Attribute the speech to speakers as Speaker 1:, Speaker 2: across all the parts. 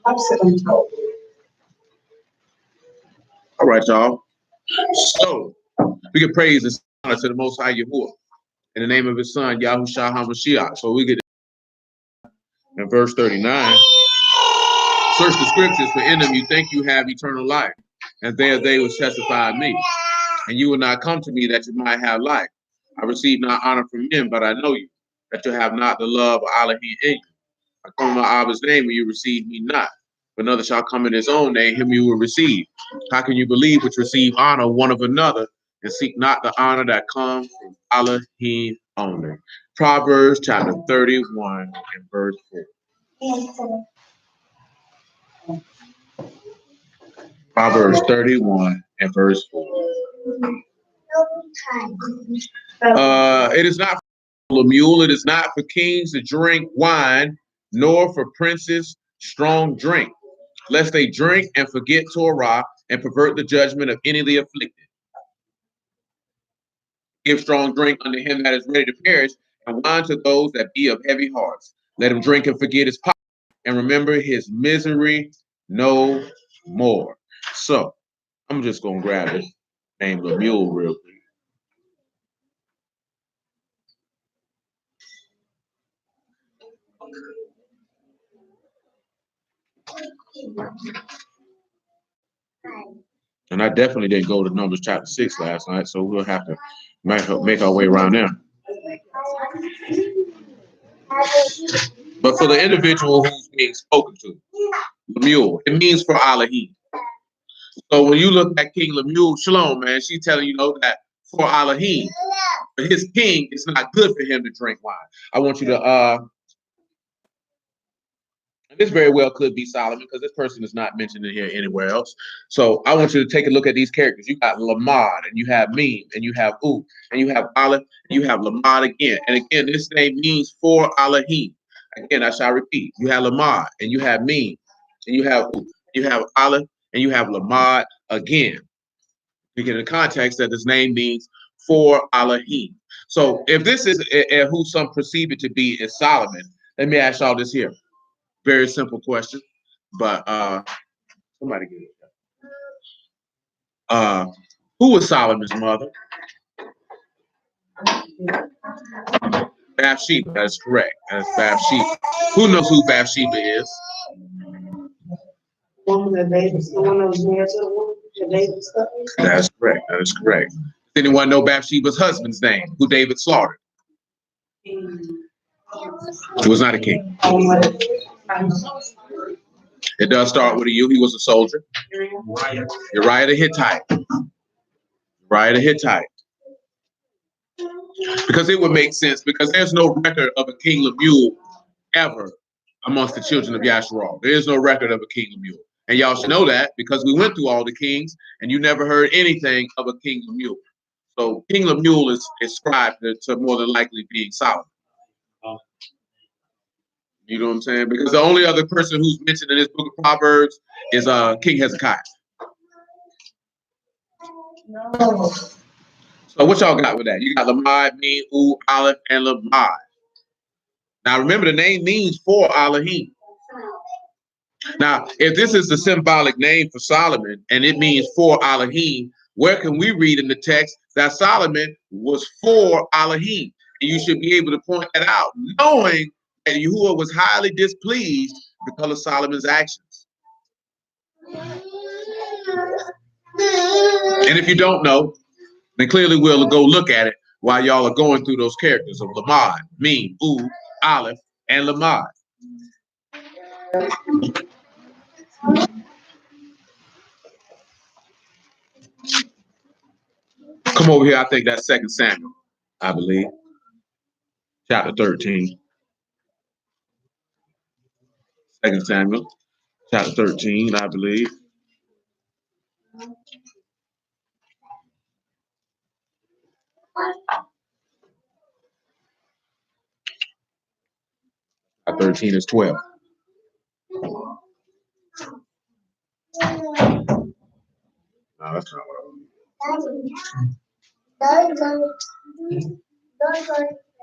Speaker 1: All right, y'all. So we can praise and honor to the Most High Yahuwah in the name of His Son Yahushua HaMashiach. So we get in verse 39. Search the scriptures, for in them you think you have eternal life, and they which testify of me. And you will not come to me that you might have life. I receive not honor from men, but I know you, that you have not the love of Elohim in you. I come in my Abba's name, and you receive me not. But another shall come in his own name, him you will receive. How can you believe which receive honor one of another, and seek not the honor that comes from Elohim only? Proverbs chapter 31 and verse 4. Proverbs 31 and verse 4. It is not for a mule, it is not for kings to drink wine, nor for princes strong drink, lest they drink and forget Torah and pervert the judgment of any of the afflicted. Give strong drink unto him that is ready to perish, and wine to those that be of heavy hearts. Let him drink and forget his poverty, and remember his misery no more. So I'm just gonna grab it, name the mule real quick. And I definitely didn't go to Numbers chapter 6 last night, so we'll have to make our way around there. But for the individual who's being spoken to, Lemuel, it means for Elohim. So when you look at King Lemuel, Shalom, man, she's telling you know that for Elohim, but his king, it's not good for him to drink wine. I want you to and this very well could be Solomon, because this person is not mentioned in here anywhere else. So I want you to take a look at these characters. You got Lamad, and you have Meme, and you have U, and you have Aleph, and you have Lamad again. And again, this name means for Elohim. Again, I shall repeat. You have Lamad, and you have Meme, and you have U, you have Aleph, and you have Lamad again. You get in the context that this name means for Elohim. So if this is who some perceive it to be is Solomon, let me ask y'all this here. Very simple question, but somebody get it. Who was Solomon's mother? Bathsheba. That is correct. That's Bathsheba. Who knows who Bathsheba is?
Speaker 2: Woman that David, the one that was married to the woman that David stuck in.
Speaker 1: That's correct. That is correct. Does anyone know Bathsheba's husband's name? Who David slaughtered? He was not a king. It does start with a U. He was a soldier. Uriah the Hittite. Uriah the Hittite. Because it would make sense, because there's no record of a King Lemuel ever amongst the children of Yasharal. There is no record of a King Lemuel. And y'all should know that, because we went through all the kings and you never heard anything of a King Lemuel. So King Lemuel is ascribed to more than likely being Solomon. You know what I'm saying? Because the only other person who's mentioned in this book of Proverbs is King Hezekiah.
Speaker 2: No.
Speaker 1: So what y'all got with that? You got Lamad, Meme, U, Aleph, and Lamad. Now remember, the name means for Elohim. Now, if this is the symbolic name for Solomon and it means for Elohim, where can we read in the text that Solomon was for Elohim? And you should be able to point that out, knowing that Yahuwah was highly displeased because of Solomon's actions. And if you don't know, then clearly we'll go look at it while y'all are going through those characters of Lamad, Meme, U, Aleph, and Lamad. Come over here. I think that's 2 Samuel, I believe. Chapter 13. 2 Samuel, chapter 13, I believe. Chapter 13 is 12. No, that's not what I want.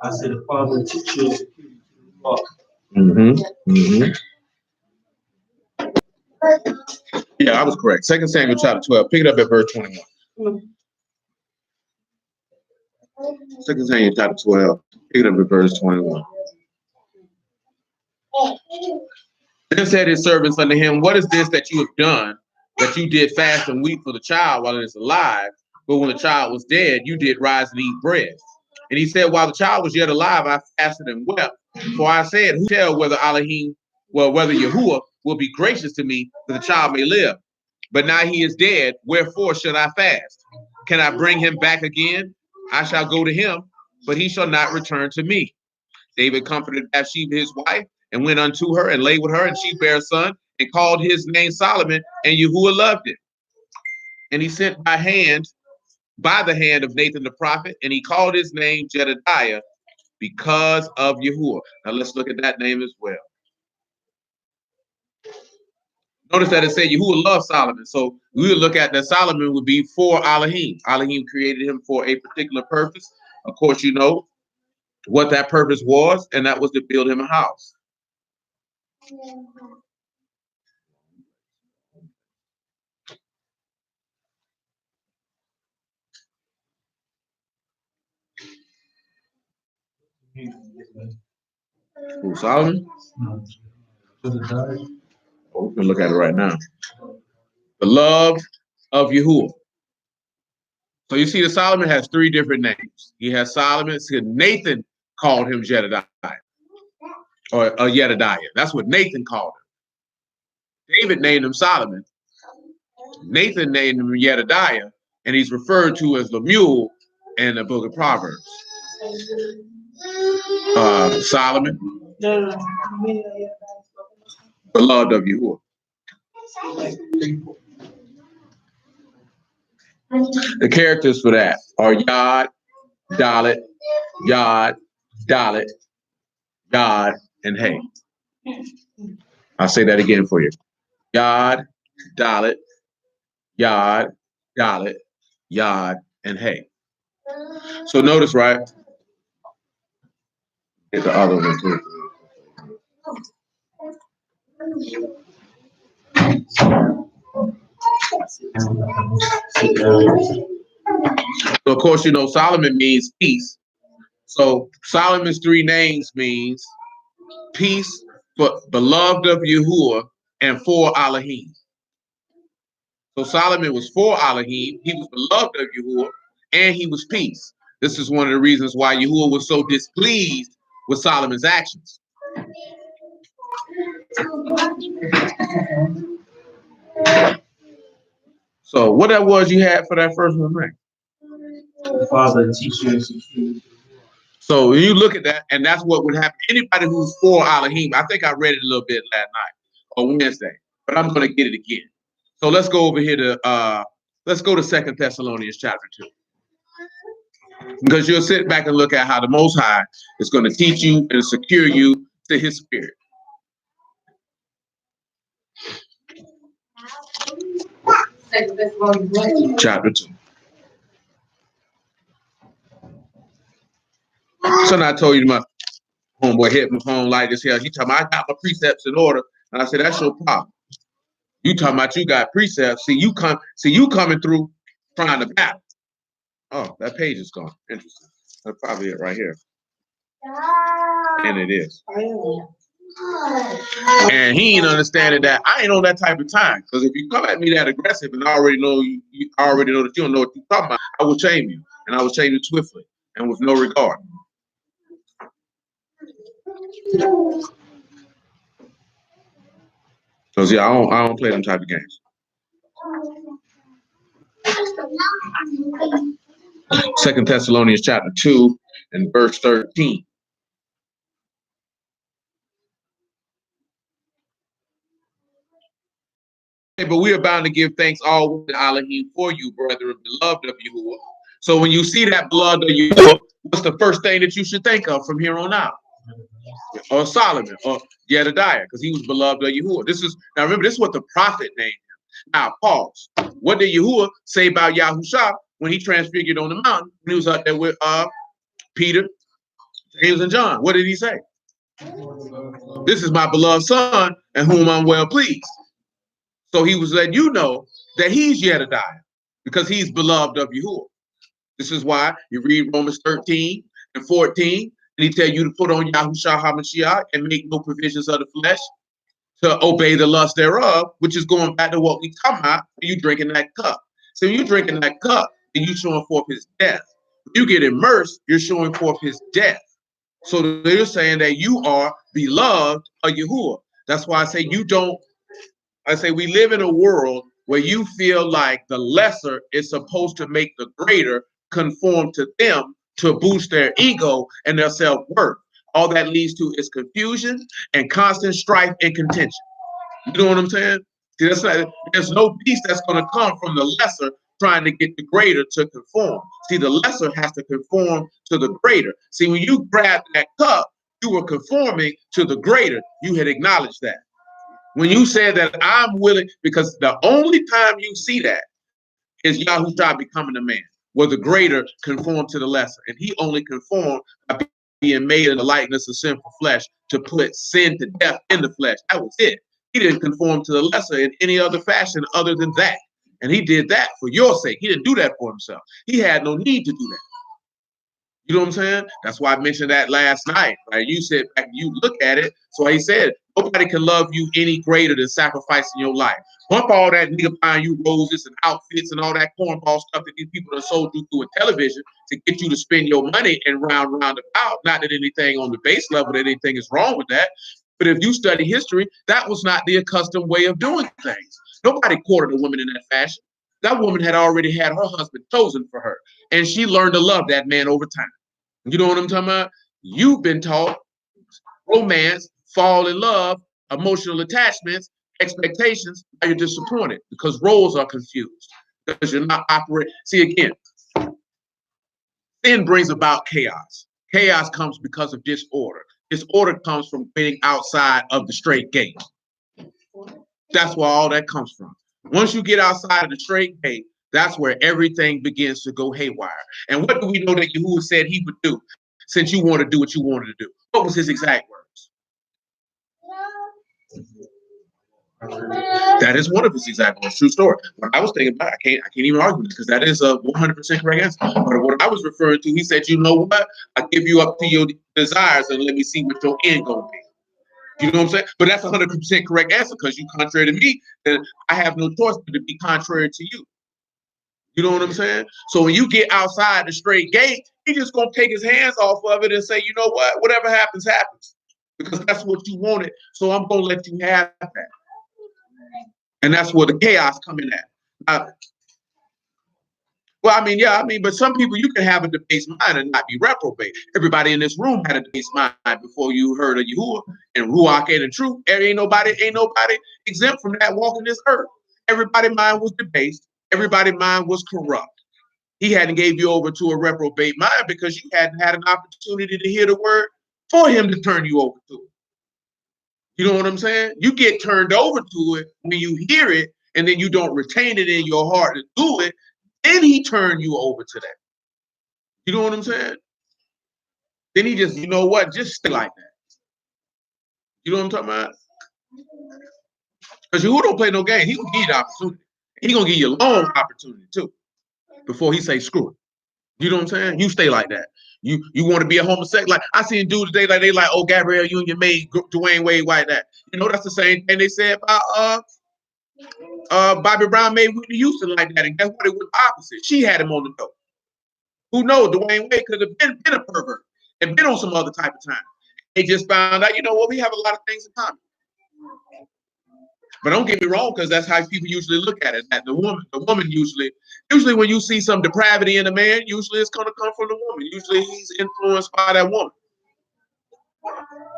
Speaker 3: I said the father teaches.
Speaker 1: Mm-hmm. Mm-hmm. Yeah, I was correct. 2 Samuel chapter 12. Pick it up at verse 21. 2 Samuel chapter 12. Pick it up at verse 21. Then said his servants unto him, what is this that you have done, that you did fast and weep for the child while it is alive? But when the child was dead, you did rise and eat bread. And he said, while the child was yet alive, I fasted and wept. For I said, who tell whether whether Yahuwah will be gracious to me that the child may live? But now he is dead, wherefore should I fast? Can I bring him back again? I shall go to him, but he shall not return to me. David comforted Bathsheba his wife, and went unto her, and lay with her, and she bare a son, and called his name Solomon, and Yahuwah loved him. And he sent by the hand of Nathan the prophet, and he called his name Jedediah, because of Yahuwah. Now let's look at that name as well. Notice that it said Yahuwah loved Solomon. So we would look at that Solomon would be for Elohim. Elohim created him for a particular purpose. Of course, you know what that purpose was, and that was to build him a house. Who, Solomon? Oh, we can look at it right now. The love of Yahuwah. So you see that Solomon has 3 different names. He has Solomon. See, Nathan called him Jedediah, or Jedediah. That's what Nathan called him. David named him Solomon. Nathan named him Jedediah, and he's referred to as Lemuel in the book of Proverbs. Solomon, beloved of Yahuwah. The characters for that are Yod, Dalet, Yod, Dalet, Yod, and Hey. I'll say that again for you. Yod, Dalet, Yod, Dalet, Yod, and Hey. So notice, right? Here's the other one too. So of course, you know, Solomon means peace. So Solomon's 3 names means peace, but beloved of Yahuwah, and for Elohim. So Solomon was for Elohim, he was beloved of Yahuwah, and he was peace. This is one of the reasons why Yahuwah was so displeased with Solomon's actions. So what that was you had for that first one, right?
Speaker 3: Father, teacher, security.
Speaker 1: So when you look at that, and that's what would happen. Anybody who's for Elohim, I think I read it a little bit last night or Wednesday, but I'm going to get it again. So let's go over here to let's go to 2 Thessalonians chapter 2. Because you'll sit back and look at how the Most High is going to teach you and secure you to his spirit. Chapter 2. So I told you my homeboy hit my phone like this here. He talking about I got my precepts in order. And I said, that's your problem. You talking about you got precepts. See you coming through trying to battle. Oh, that page is gone. Interesting. That's probably it right here. And it is. And he ain't understanding that I ain't on that type of time. Because if you come at me that aggressive and I already know you already know that you don't know what you're talking about, I will shame you. And I will shame you swiftly and with no regard. Because yeah, I don't play them type of games. 2 Thessalonians chapter 2 and verse 13. But we are bound to give thanks always to Elohim for you, brethren, beloved of Yahuwah. So when you see that blood of Yahuwah, what's the first thing that you should think of from here on out? Or Solomon, or Jedediah, because he was beloved of Yahuwah. Now remember, this is what the prophet named him. Now pause. What did Yahuwah say about Yahusha when he transfigured on the mountain? When he was up there with Peter, James, and John. What did he say? This is my beloved son, in whom I'm well pleased. So he was letting you know that he's Jedediah because he's beloved of Yahuwah. This is why you read Romans 13 and 14, and he tell you to put on Yahushua HaMashiach and make no provisions of the flesh to obey the lust thereof, which is going back to what we talking about when you drinking that cup. So you drinking that cup and you showing forth his death. When you get immersed, you're showing forth his death. So they're saying that you are beloved of Yahuwah. That's why I say you don't. I say we live in a world where you feel like the lesser is supposed to make the greater conform to them to boost their ego and their self-worth. All that leads to is confusion and constant strife and contention. You know what I'm saying? See, that's like, there's no peace that's going to come from the lesser trying to get the greater to conform. See, the lesser has to conform to the greater. See, when you grabbed that cup, you were conforming to the greater. You had acknowledged that. When you said that I'm willing, because the only time you see that is Yahushua becoming a man, where the greater conformed to the lesser. And he only conformed by being made in the likeness of sinful flesh to put sin to death in the flesh. That was it. He didn't conform to the lesser in any other fashion other than that. And he did that for your sake. He didn't do that for himself. He had no need to do that. You know what I'm saying? That's why I mentioned that last night. Right? You said, you look at it. So he said, nobody can love you any greater than sacrificing your life. Bump all that nigga buying you roses and outfits and all that cornball stuff that these people have sold you through a television to get you to spend your money and round about. Not that anything on the base level, that anything is wrong with that. But if you study history, that was not the accustomed way of doing things. Nobody courted a woman in that fashion. That woman had already had her husband chosen for her. And she learned to love that man over time. You know what I'm talking about? You've been taught romance, fall in love, emotional attachments, expectations. Now you're disappointed because roles are confused because you're not operating. See, again, sin brings about chaos. Chaos comes because of disorder. Disorder comes from getting outside of the straight gate. That's where all that comes from. Once you get outside of the straight gate, that's where everything begins to go haywire. And what do we know that Yahuwah said he would do since you want to do what you wanted to do? What was his exact words? That is one of his exact words. True story. What I was thinking about, I can't even argue this because that is a 100% correct answer. But what I was referring to, he said, you know what? I give you up to your desires and let me see what your end gonna be. You know what I'm saying? But that's 100% correct answer because you contrary to me, then I have no choice but to be contrary to you. You know what I'm saying? So when you get outside the straight gate, he's just gonna take his hands off of it and say, you know what? Whatever happens, happens. Because that's what you wanted. So I'm gonna let you have that. And that's where the chaos coming at. But some people you can have a debased mind and not be reprobate. Everybody in this room had a debased mind before you heard of Yahuwah and Ruach and the truth. Ain't nobody exempt from that walking this earth. Everybody's mind was debased. Everybody's mind was corrupt. He hadn't gave you over to a reprobate mind because you hadn't had an opportunity to hear the word for him to turn you over to it. You know what I'm saying? You get turned over to it when you hear it and then you don't retain it in your heart to do it. Then he turned you over to that. You know what I'm saying? Then he just, you know what? Just stay like that. You know what I'm talking about? Because you don't play no game. He gonna give you the opportunity. He gonna give you a long opportunity too before he say screw it. You know what I'm saying? You stay like that. You want to be a homosexual? Like I seen dudes today, like they like, oh Gabrielle, you and your maid Dwayne Wade like that. You know that's the same thing they said about Bobby Brown made Whitney Houston like that, and guess what? It was opposite. She had him on the dope. Who knows? Dwayne Wade could have been a pervert and been on some other type of time. They just found out, you know what? We have a lot of things in common. But don't get me wrong, because that's how people usually look at it. That the woman usually when you see some depravity in a man, usually it's going to come from the woman. Usually he's influenced by that woman.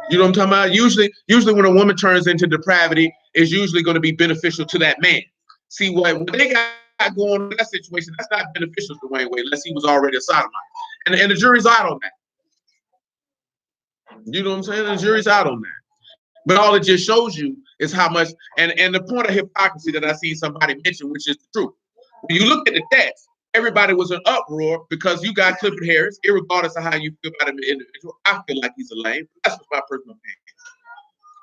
Speaker 1: You know what I'm talking about? Usually when a woman turns into depravity, it's usually going to be beneficial to that man. See what they got going on in that situation, that's not beneficial to Dwayne Wade unless he was already a sodomite. And the jury's out on that. You know what I'm saying? The jury's out on that. But all it just shows you is how much, and the point of hypocrisy that I see somebody mention, which is the truth. When you look at the text, everybody was in uproar because you got Clifford Harris, irregardless of how you feel about him as an individual. I feel like he's a lame. That's my personal opinion.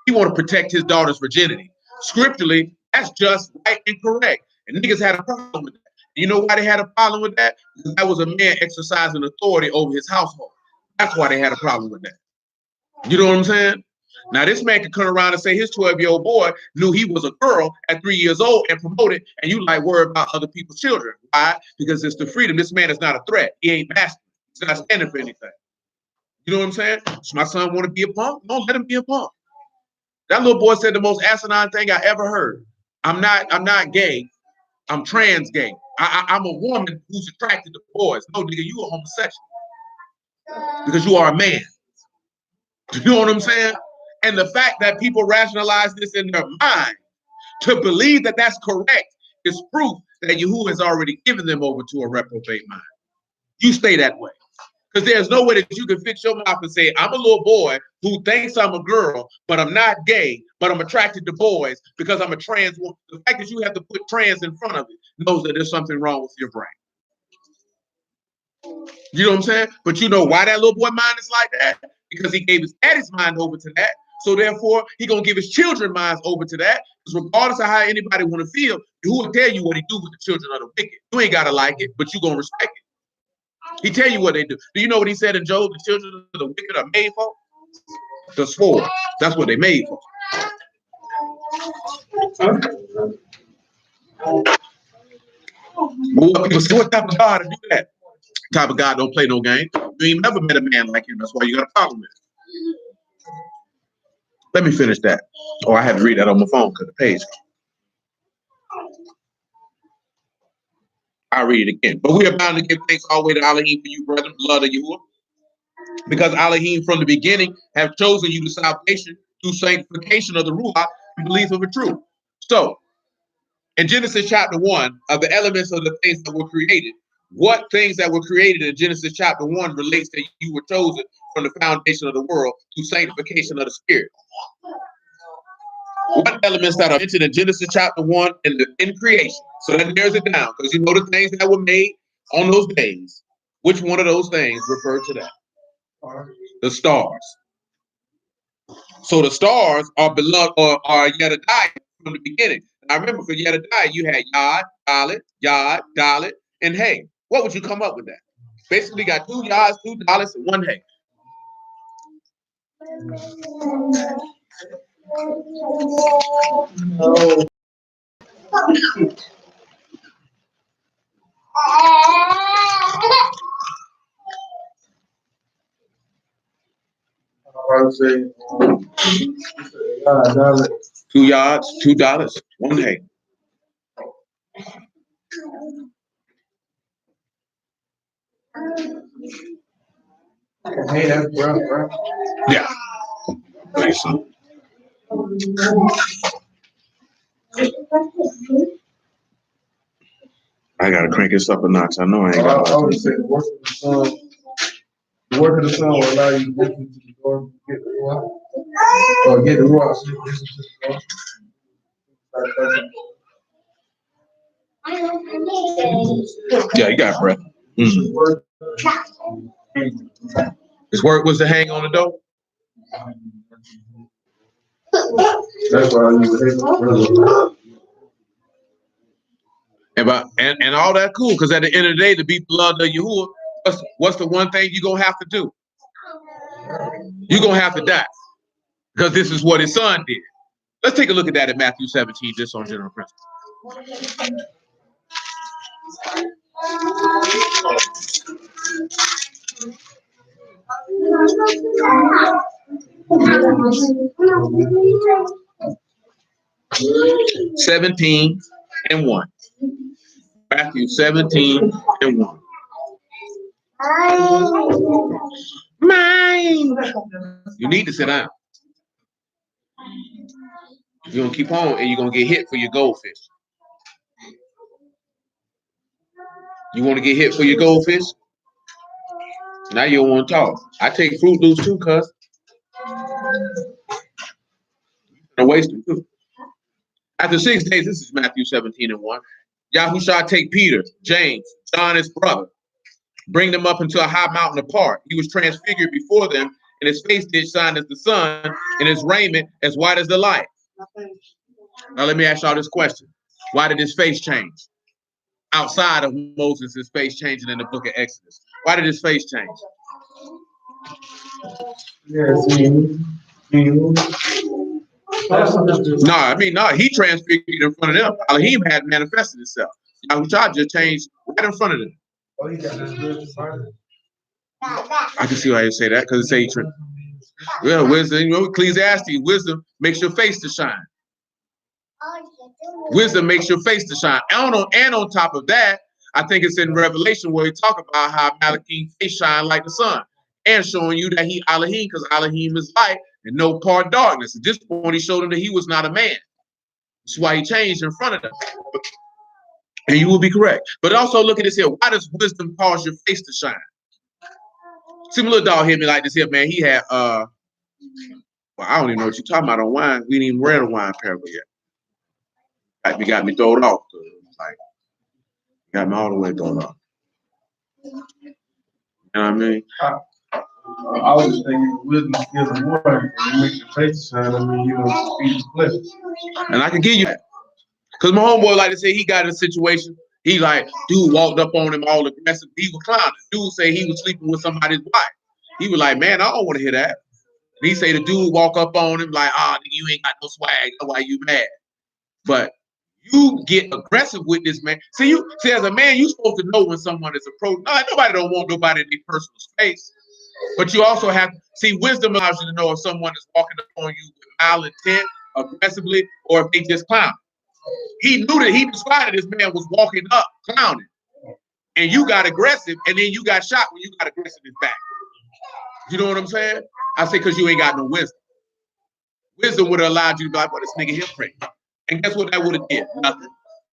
Speaker 1: He want to protect his daughter's virginity. Scripturally, That's just right and correct. And niggas had a problem with that. You know why they had a problem with that? Because that was a man exercising authority over his household. That's why they had a problem with that. You know what I'm saying? Now, this man could come around and say his 12-year-old boy knew he was a girl at 3 years old and promote it, and you like worry about other people's children. Why? Because it's the freedom. This man is not a threat. He ain't masculine. He's not standing for anything. You know what I'm saying? So my son want to be a punk? Don't let him be a punk. That little boy said the most asinine thing I ever heard. I'm not gay. I'm trans gay. I'm a woman who's attracted to boys. No, nigga, you a homosexual. Because you are a man. You know what I'm saying? And the fact that people rationalize this in their mind to believe that that's correct is proof that Yahuwah has already given them over to a reprobate mind. You stay that way. Because there's no way that you can fix your mouth and say, I'm a little boy who thinks I'm a girl, but I'm not gay, but I'm attracted to boys because I'm a trans woman. The fact that you have to put trans in front of it knows that there's something wrong with your brain. You know what I'm saying? But you know why that little boy mind is like that? Because he gave his daddy's mind over to that. So therefore, he gonna give his children's minds over to that. Because regardless of how anybody want to feel, who will tell you what he do with the children of the wicked? You ain't gotta like it, but you gonna respect it. He tell you what they do. Do you know what he said in Job? The children of the wicked are made for? The sword. That's what they made for. What people say, what type of God to do that? Type of God don't play no game. You ain't never met a man like him. That's why you got a problem with it. Let me finish that. Oh, I had to read that on my phone because the page. I'll read it again. But we are bound to give thanks all the way to Elohim for you, brethren, blood of Yahuwah. Because Elohim from the beginning have chosen you to salvation through sanctification of the Ruach and belief of the truth. So, in Genesis chapter 1, of the elements of the things that were created, what things that were created in Genesis chapter 1 relates to you were chosen from the foundation of the world through sanctification of the Spirit? What elements that are mentioned in Genesis chapter 1 in creation? So that narrows it down, because you know the things that were made on those days. Which one of those things refer to that? The stars. So the stars are beloved or are Yedadiah from the beginning. And I remember for Yedadiah, you had Yod, Dalet, and Hay. What would you come up with that? Basically got 2 Yods, 2 Dalets, and 1 Hay.
Speaker 3: I would say,
Speaker 1: 2 Yods, 2 Dalets, 1 Hay.
Speaker 3: hey, that's bro.
Speaker 1: Yeah. Nice. I gotta crank this up a notch. I know I ain't got.
Speaker 3: I would say the work of the sun. The work of the sun will allow you to get into the door, get the ruach, or get the ruach. So you can listen to the door.
Speaker 1: Yeah, you got breath. His work was to hang on the door.
Speaker 3: That's why I use the
Speaker 1: And all that cool, because at the end of the day, to be beloved of Yahuwah, what's the one thing you're gonna have to do? You're gonna have to die. Because this is what his son did. Let's take a look at that in Matthew 17, just on general principle. 17:1. Matthew 17:1. Mine. You need to sit down. You're gonna keep on and you're gonna get hit for your goldfish. You want to get hit for your goldfish? Now you don't want to talk. I take Fruit Loops too, cuz. A waste of food. After 6 days, this is Matthew 17:1. Yahushua take Peter, James, John, his brother, bring them up into a high mountain apart. He was transfigured before them, and his face did shine as the sun, and his raiment as white as the light. Now let me ask y'all this question. Why did his face change? Outside of Moses' his face changing in the book of Exodus. Why did his face change?
Speaker 3: Yeah, see,
Speaker 1: No, I mean, no, he transfigured in front of them. Elohim had manifested itself. Yahushua just changed right in front of them.
Speaker 3: oh, he got that.
Speaker 1: I can see why you say that, because it say, well, wisdom, you know, Ecclesiastes, wisdom makes your face to shine. Wisdom makes your face to shine. And on top of that, I think it's in Revelation where he talk about how Malachim's face shine like the sun, and showing you that he Elohim, because Elohim is light and no part darkness. At this point, he showed him that he was not a man. That's why he changed in front of them. And you will be correct. But also look at this here. Why does wisdom cause your face to shine? See, my little dog hit me like this here, man. He had well, I don't even know what you're talking about on wine. We didn't even read a wine parable yet. Like, you got me thrown off. Like, got me all the way thrown off. You know what I mean?
Speaker 3: I was just thinking wisdom gives a word and makes your face shine. I mean, you know, speak the flesh.
Speaker 1: And I can give you that. Because my homeboy, like to say, he got in a situation. He like, dude walked up on him all aggressive. He was clowning. Dude say he was sleeping with somebody's wife. He was like, man, I don't want to hear that. And he say the dude walk up on him like, you ain't got no swag. That's why you mad. But you get aggressive with this man. See, as a man, you supposed to know when someone is approaching. No, nobody don't want nobody in their personal space. But you also have to see, wisdom allows you to know if someone is walking up on you with malintent, aggressively, or if they just clown. He knew that he decided this man was walking up clowning, and you got aggressive, and then you got shot when you got aggressive in back. You know what I'm saying? I say because you ain't got no wisdom. Wisdom would have allowed you to be like, well, this nigga here crazy. And guess what that would have did? Nothing.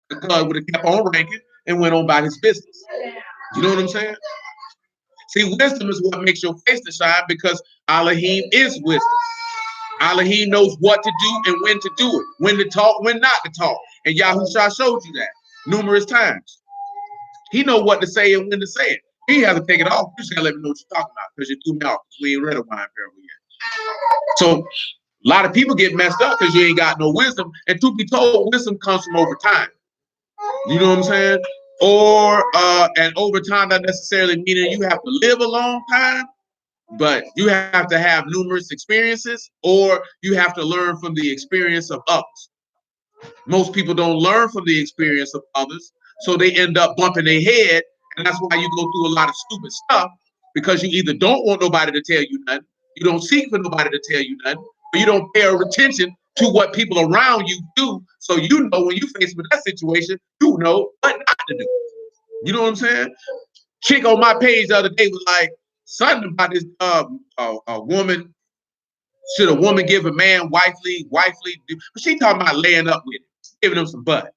Speaker 1: The God would have kept on ranking and went on about his business. You know what I'm saying? See, wisdom is what makes your face to shine, because Elohim is wisdom. Elohim knows what to do and when to do it, when to talk, when not to talk. And Yahushua showed you that numerous times. He know what to say and when to say it. He hasn't taken it off. You just gotta let me know what you're talking about, because you threw me off. We ain't read a wine parable yet. So a lot of people get messed up because you ain't got no wisdom. And to be told, wisdom comes from over time. You know what I'm saying? Or and over time not necessarily meaning you have to live a long time, but you have to have numerous experiences, or you have to learn from the experience of others. Most people don't learn from the experience of others, so they end up bumping their head, and that's why you go through a lot of stupid stuff, because you either don't want nobody to tell you nothing, you don't seek for nobody to tell you nothing, or you don't pay attention to what people around you do, so you know when you face with that situation, you know what not to do. You know what I'm saying? Chick on my page the other day was like, something about this a woman, should a woman give a man wifely do? But she talking about laying up with him, giving him some butt.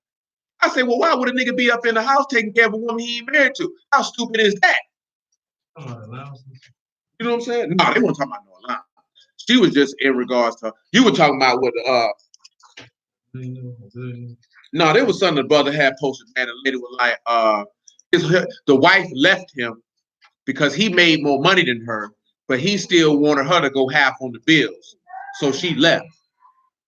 Speaker 1: I say, well, why would a nigga be up in the house taking care of a woman he ain't married to? How stupid is that? You know what I'm saying? No, they weren't talking about no allowance. She was just in regards to, you were talking about what no, there was something the brother had posted, man. The lady was like, the wife left him because he made more money than her, but he still wanted her to go half on the bills. So she left.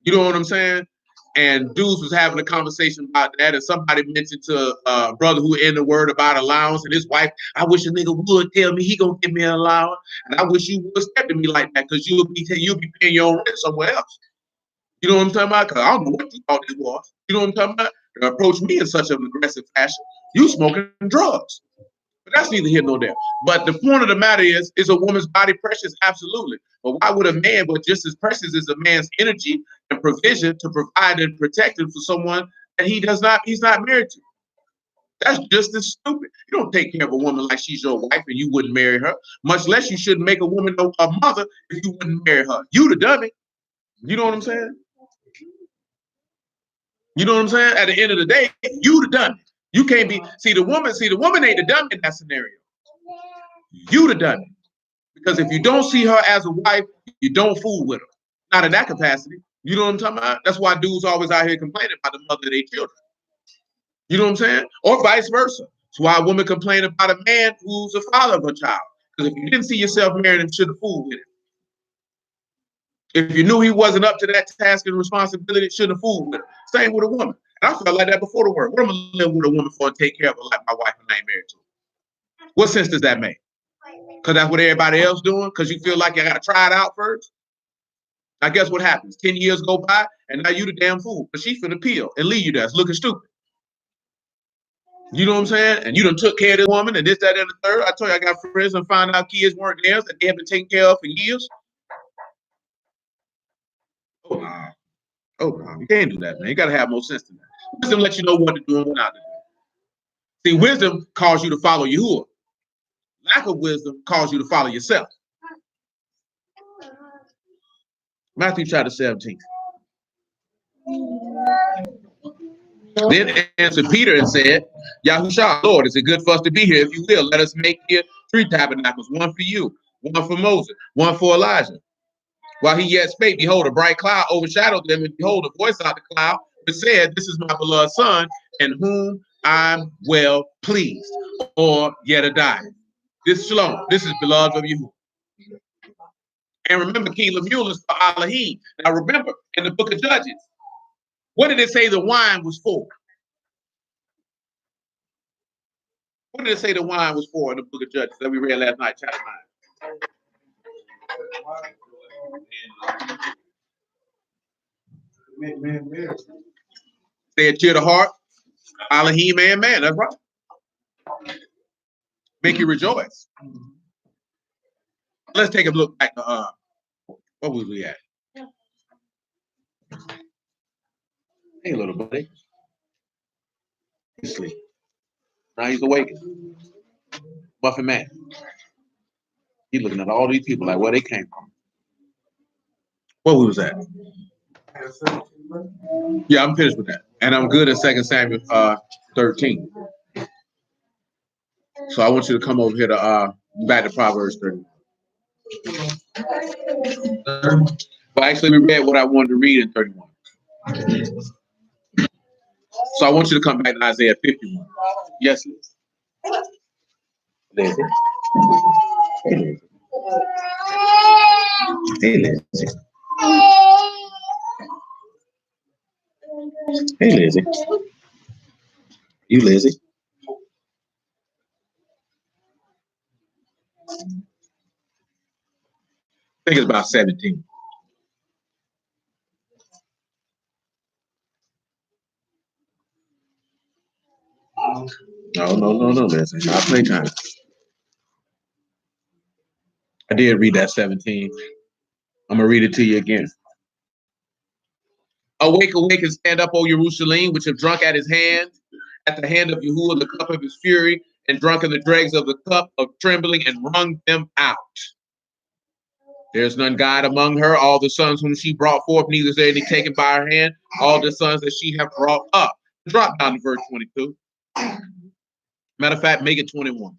Speaker 1: You know what I'm saying? And dudes was having a conversation about that, and somebody mentioned to a brother who in the word about allowance, and his wife, I wish a nigga would tell me he gonna give me an allowance, and I wish you would step to me like that, because you'll be paying your own rent somewhere else. You know what I'm talking about? Because I don't know what you thought this was. You know what I'm talking about? To approach me in such an aggressive fashion. You smoking drugs. But that's neither here nor there. But the point of the matter is a woman's body precious? Absolutely. But why would a man, but just as precious as a man's energy and provision to provide and protect him for someone that he's not married to? That's just as stupid. You don't take care of a woman like she's your wife and you wouldn't marry her. Much less you shouldn't make a woman a mother if you wouldn't marry her. You'd have done it. You know what I'm saying? You know what I'm saying? At the end of the day, you'd have done it. You can't be, see the woman ain't the dumb in that scenario. You'd have done it. Because if you don't see her as a wife, you don't fool with her. Not in that capacity. You know what I'm talking about? That's why dudes always out here complaining about the mother of their children. You know what I'm saying? Or vice versa. That's why a woman complain about a man who's the father of a child. Because if you didn't see yourself married, you should have fooled with him. If you knew he wasn't up to that task and responsibility, it shouldn't have fooled with him. Same with a woman. And I felt like that before the word. What am I going to live with a woman for and take care of her like my wife and I ain't married to her? What sense does that make? Because that's what everybody else doing? Because you feel like you got to try it out first? I guess what happens? 10 years go by, and now you the damn fool. But she finna peel and leave you there. It's looking stupid. You know what I'm saying? And you done took care of this woman and this, that, and the third. I told you I got friends and found out kids weren't theirs that they have been taken care of for years. Oh, no. Oh, no. You can't do that, man. You got to have more sense than that. Wisdom lets you know what to do and what not to do. See, wisdom calls you to follow Yahuwah. Lack of wisdom calls you to follow yourself. Matthew chapter 17. Then answered Peter and said, Yahushua, Lord, is it good for us to be here? If you will, let us make here 3 tabernacles, one for you, one for Moses, one for Elijah. While he yet spake, behold, a bright cloud overshadowed them, and behold, a voice out of the cloud, which said, this is my beloved son, in whom I'm well pleased. Or Yedidiah. This shalom. This is beloved of you. And remember, King Lemuel is for Elohim. Now remember, in the book of Judges, what did it say the wine was for? What did it say the wine was for in the book of Judges that we read last night, chapter 9? Say it cheer the heart, Elohim and man. That's right. Make you rejoice. Let's take a look back to what was we at? Hey, little buddy. He's asleep. Now he's awake. Buffy man. He's looking at all these people like where they came from. Where we was at? Yeah, I'm finished with that. And I'm good at 2 Samuel 13. So I want you to come over here to back to Proverbs 30. Well, actually, we read what I wanted to read in 31. So I want you to come back to Isaiah 51. Yes, Liz. Liz. Hey, Liz. Hey, Lizzie. You, Lizzie? I think it's about 17. No, Lizzie. Not playtime. I did read that 17. I'm going to read it to you again. Awake, awake, and stand up, O Jerusalem, which have drunk at his hand, at the hand of Yahuwah, the cup of his fury, and drunk in the dregs of the cup of trembling, and wrung them out. There's none God among her. All the sons whom she brought forth, neither is there any taken by her hand. All the sons that she hath brought up. Drop down to verse 22. Matter of fact, make it 21.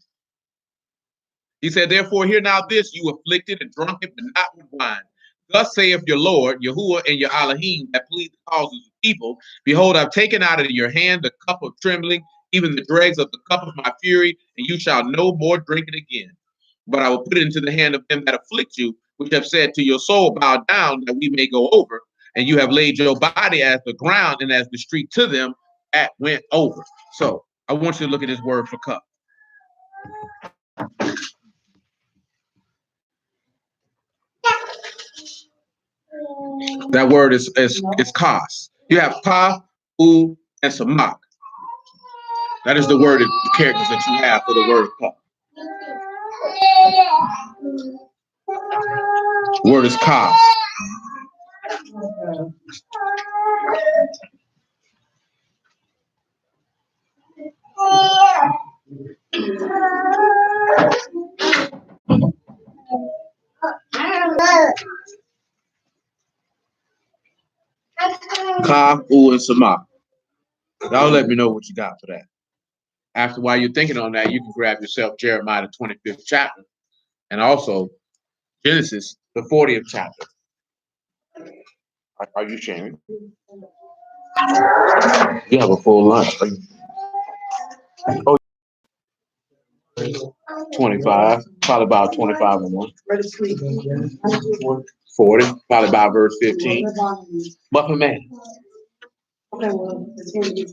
Speaker 1: He said, therefore, hear now this, you afflicted and drunken, but not with wine. Thus saith your Lord, Yahuwah and your Elohim, that plead the causes of people. Behold, I've taken out of your hand the cup of trembling, even the dregs of the cup of my fury, and you shall no more drink it again. But I will put it into the hand of them that afflict you, which have said to your soul, bow down, that we may go over. And you have laid your body as the ground, and as the street to them that went over. So I want you to look at this word for cup. That word is kas. You have pa, u, and samak. That is the word, the characters that you have for the word cup. Word is kas. Ka, u, and samak. Y'all let me know what you got for that. After while you're thinking on that, you can grab yourself Jeremiah the 25th chapter, and also Genesis the 40th chapter. Are you sharing? You have a full lunch. Oh, 25, probably about 25 or more. 40, probably about verse 15. Muffin Man.
Speaker 2: Okay, well, it's gonna be.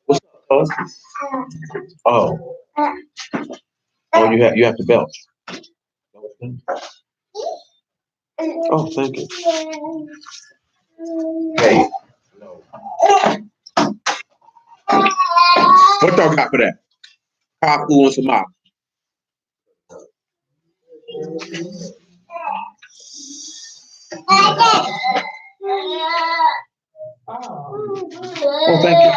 Speaker 1: What's up, cuz? Oh. Oh, you have to belch. Oh, thank you. Hey. No. What y'all got for that? Kaku and some mop. Oh, thank you.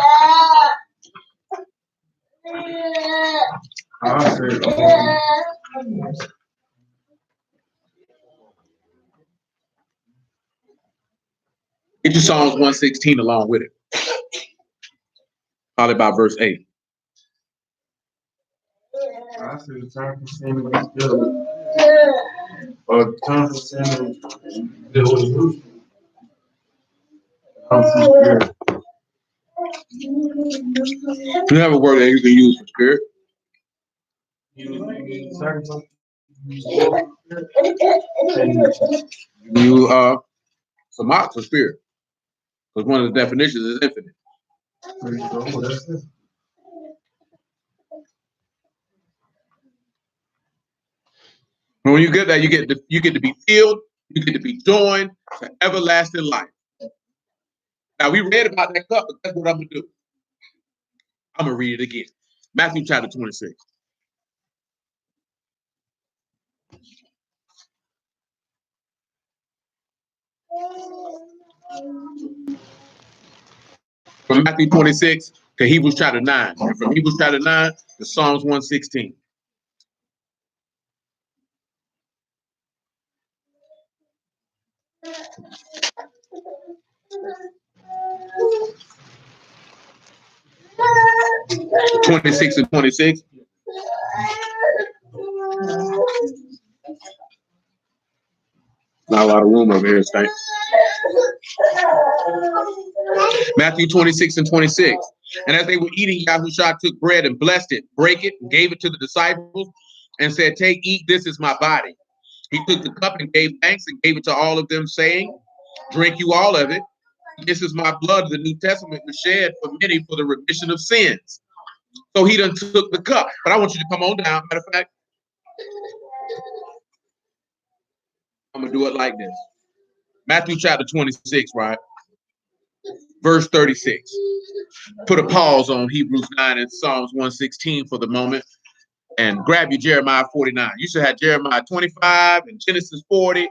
Speaker 3: I said,
Speaker 1: Get you Psalms 116 along with it. Probably about verse 8.
Speaker 3: I said, time for sinning is good. Time for sinning is good.
Speaker 1: You have a word that you can use for spirit. You samak for spirit. Because one of the definitions is infinite. When you get that, you get to be filled, you get to be joined to everlasting life. Now we read about that cup, but that's what I'm gonna do. I'm gonna read it again. Matthew chapter 26. From Matthew 26 to Hebrews chapter 9. And from Hebrews chapter 9 to Psalms 116. (26 and 26). Not a lot of room over here, thanks. Matthew 26 and 26. And as they were eating, Yahushua took bread and blessed it, brake it, and gave it to the disciples, and said, "Take, eat, this is my body." He took the cup and gave thanks and gave it to all of them, saying, "Drink you all of it. This is my blood, the New Testament was shed for many for the remission of sins." So he done took the cup. But I want you to come on down. Matter of fact, I'm going to do it like this. Matthew chapter 26, right? Verse 36. Put a pause on Hebrews 9 and Psalms 116 for the moment. And grab your Jeremiah 49. You should have Jeremiah 25 and Genesis 40.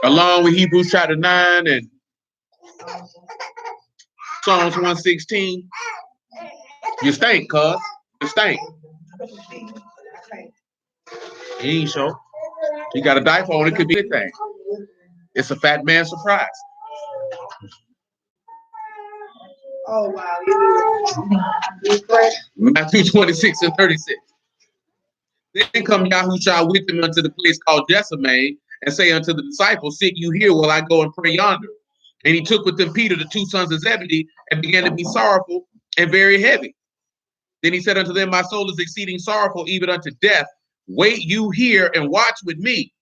Speaker 1: Along with Hebrews chapter 9 and Psalms 116. You stink, cuz. You stink. He ain't sure. You got a diaper on, it could be anything. It's a fat man surprise.
Speaker 2: Oh, wow.
Speaker 1: Matthew 26 and 36. Then come Yahushua with them unto the place called Jessamine, and say unto the disciples, "Sit you here while I go and pray yonder." And he took with them Peter, the two sons of Zebedee, and began to be sorrowful and very heavy. Then he said unto them, "My soul is exceeding sorrowful, even unto death. Wait you here and watch with me."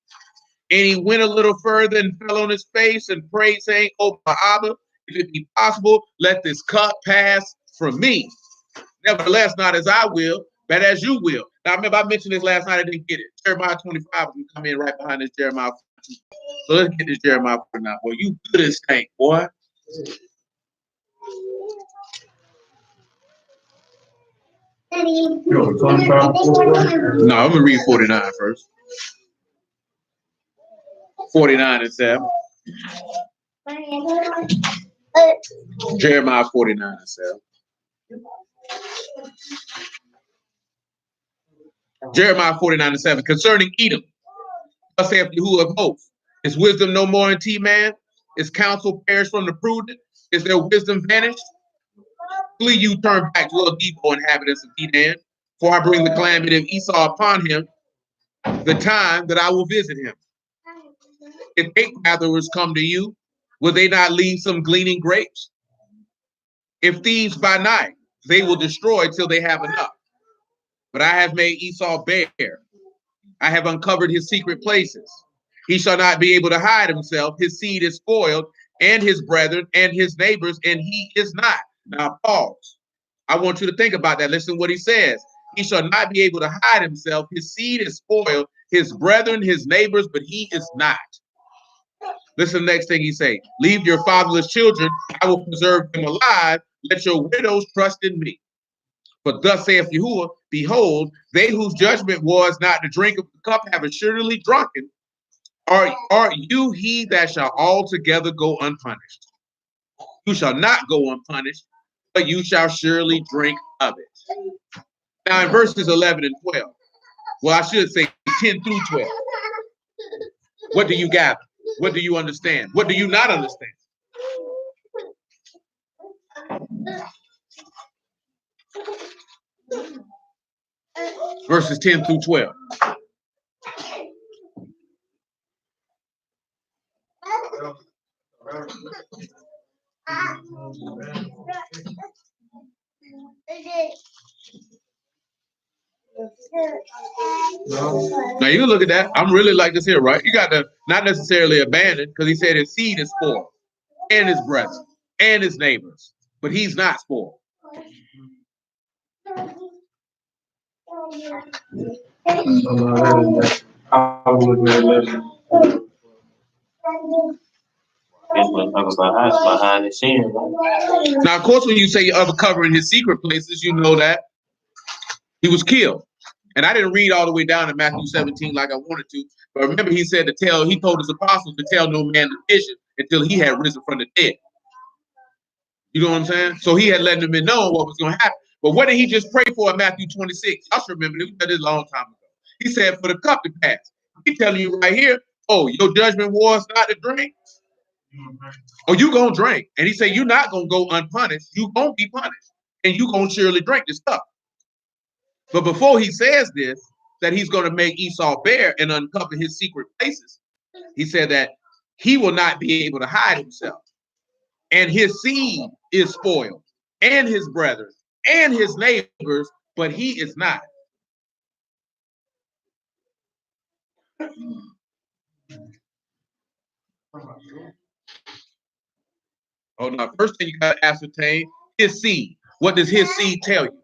Speaker 1: And he went a little further and fell on his face and prayed, saying, "O my Abba, if it be possible, let this cup pass from me. Nevertheless, not as I will, but as you will." Now, remember, I mentioned this last night. I didn't get it. Jeremiah 25 will come in right behind this Jeremiah 42. So let's get this Jeremiah 49. Boy, you good as stank, boy. No, I'm going to read 49 first. 49 and 7. Jeremiah 49 and 7. Jeremiah 49 and 7. Concerning Edom, thus saith Yahuwah of hosts, is wisdom no more in T-man? Is counsel perished from the prudent? Is their wisdom vanished? Flee you, turn back, dwell deep, O inhabitants of Dedan, for I bring the calamity of Esau upon him, the time that I will visit him. If grape gatherers come to you, will they not leave some gleaning grapes? If thieves by night, they will destroy till they have enough. But I have made Esau bare. I have uncovered his secret places. He shall not be able to hide himself. His seed is spoiled, and his brethren and his neighbors, and he is not. Now pause. I want you to think about that. Listen to what he says. He shall not be able to hide himself. His seed is spoiled, his brethren, his neighbors, but he is not. Listen to the next thing he say. Leave your fatherless children. I will preserve them alive. Let your widows trust in me. For thus saith Yahuwah, behold, they whose judgment was not to drink of the cup have assuredly drunken. Are you he that shall altogether go unpunished? You shall not go unpunished, but you shall surely drink of it. Now in verses 11 and 12, well, I should say 10 through 12, what do you gather? What do you understand? What do you not understand? Verses 10 through 12. Now you look at that. I'm really like this here, right? You got to not necessarily abandon, because he said his seed is spoiled, and his brethren, and his neighbors, but he's not spoiled.
Speaker 4: Behind the scenes.
Speaker 1: Now, of course, when you say you're covering his secret places, you know that he was killed. And I didn't read all the way down in Matthew 17 like I wanted to, but remember he said he told his apostles to tell no man the vision until he had risen from the dead. You know what I'm saying? So he had let them know what was going to happen. But what did he just pray for in Matthew 26? I should remember this a long time ago. He said for the cup to pass. He's telling you right here, oh, your judgment was not to drink. Oh, you gonna drink. And he said, you're not gonna go unpunished. You gonna be punished. And you gonna surely drink this cup. But before he says this, that he's gonna make Esau bare and uncover his secret places, he said that he will not be able to hide himself. And his seed is spoiled, and his brethren, and his neighbors, but he is not. Oh, no, first thing you got to ascertain his seed. What does his seed tell you?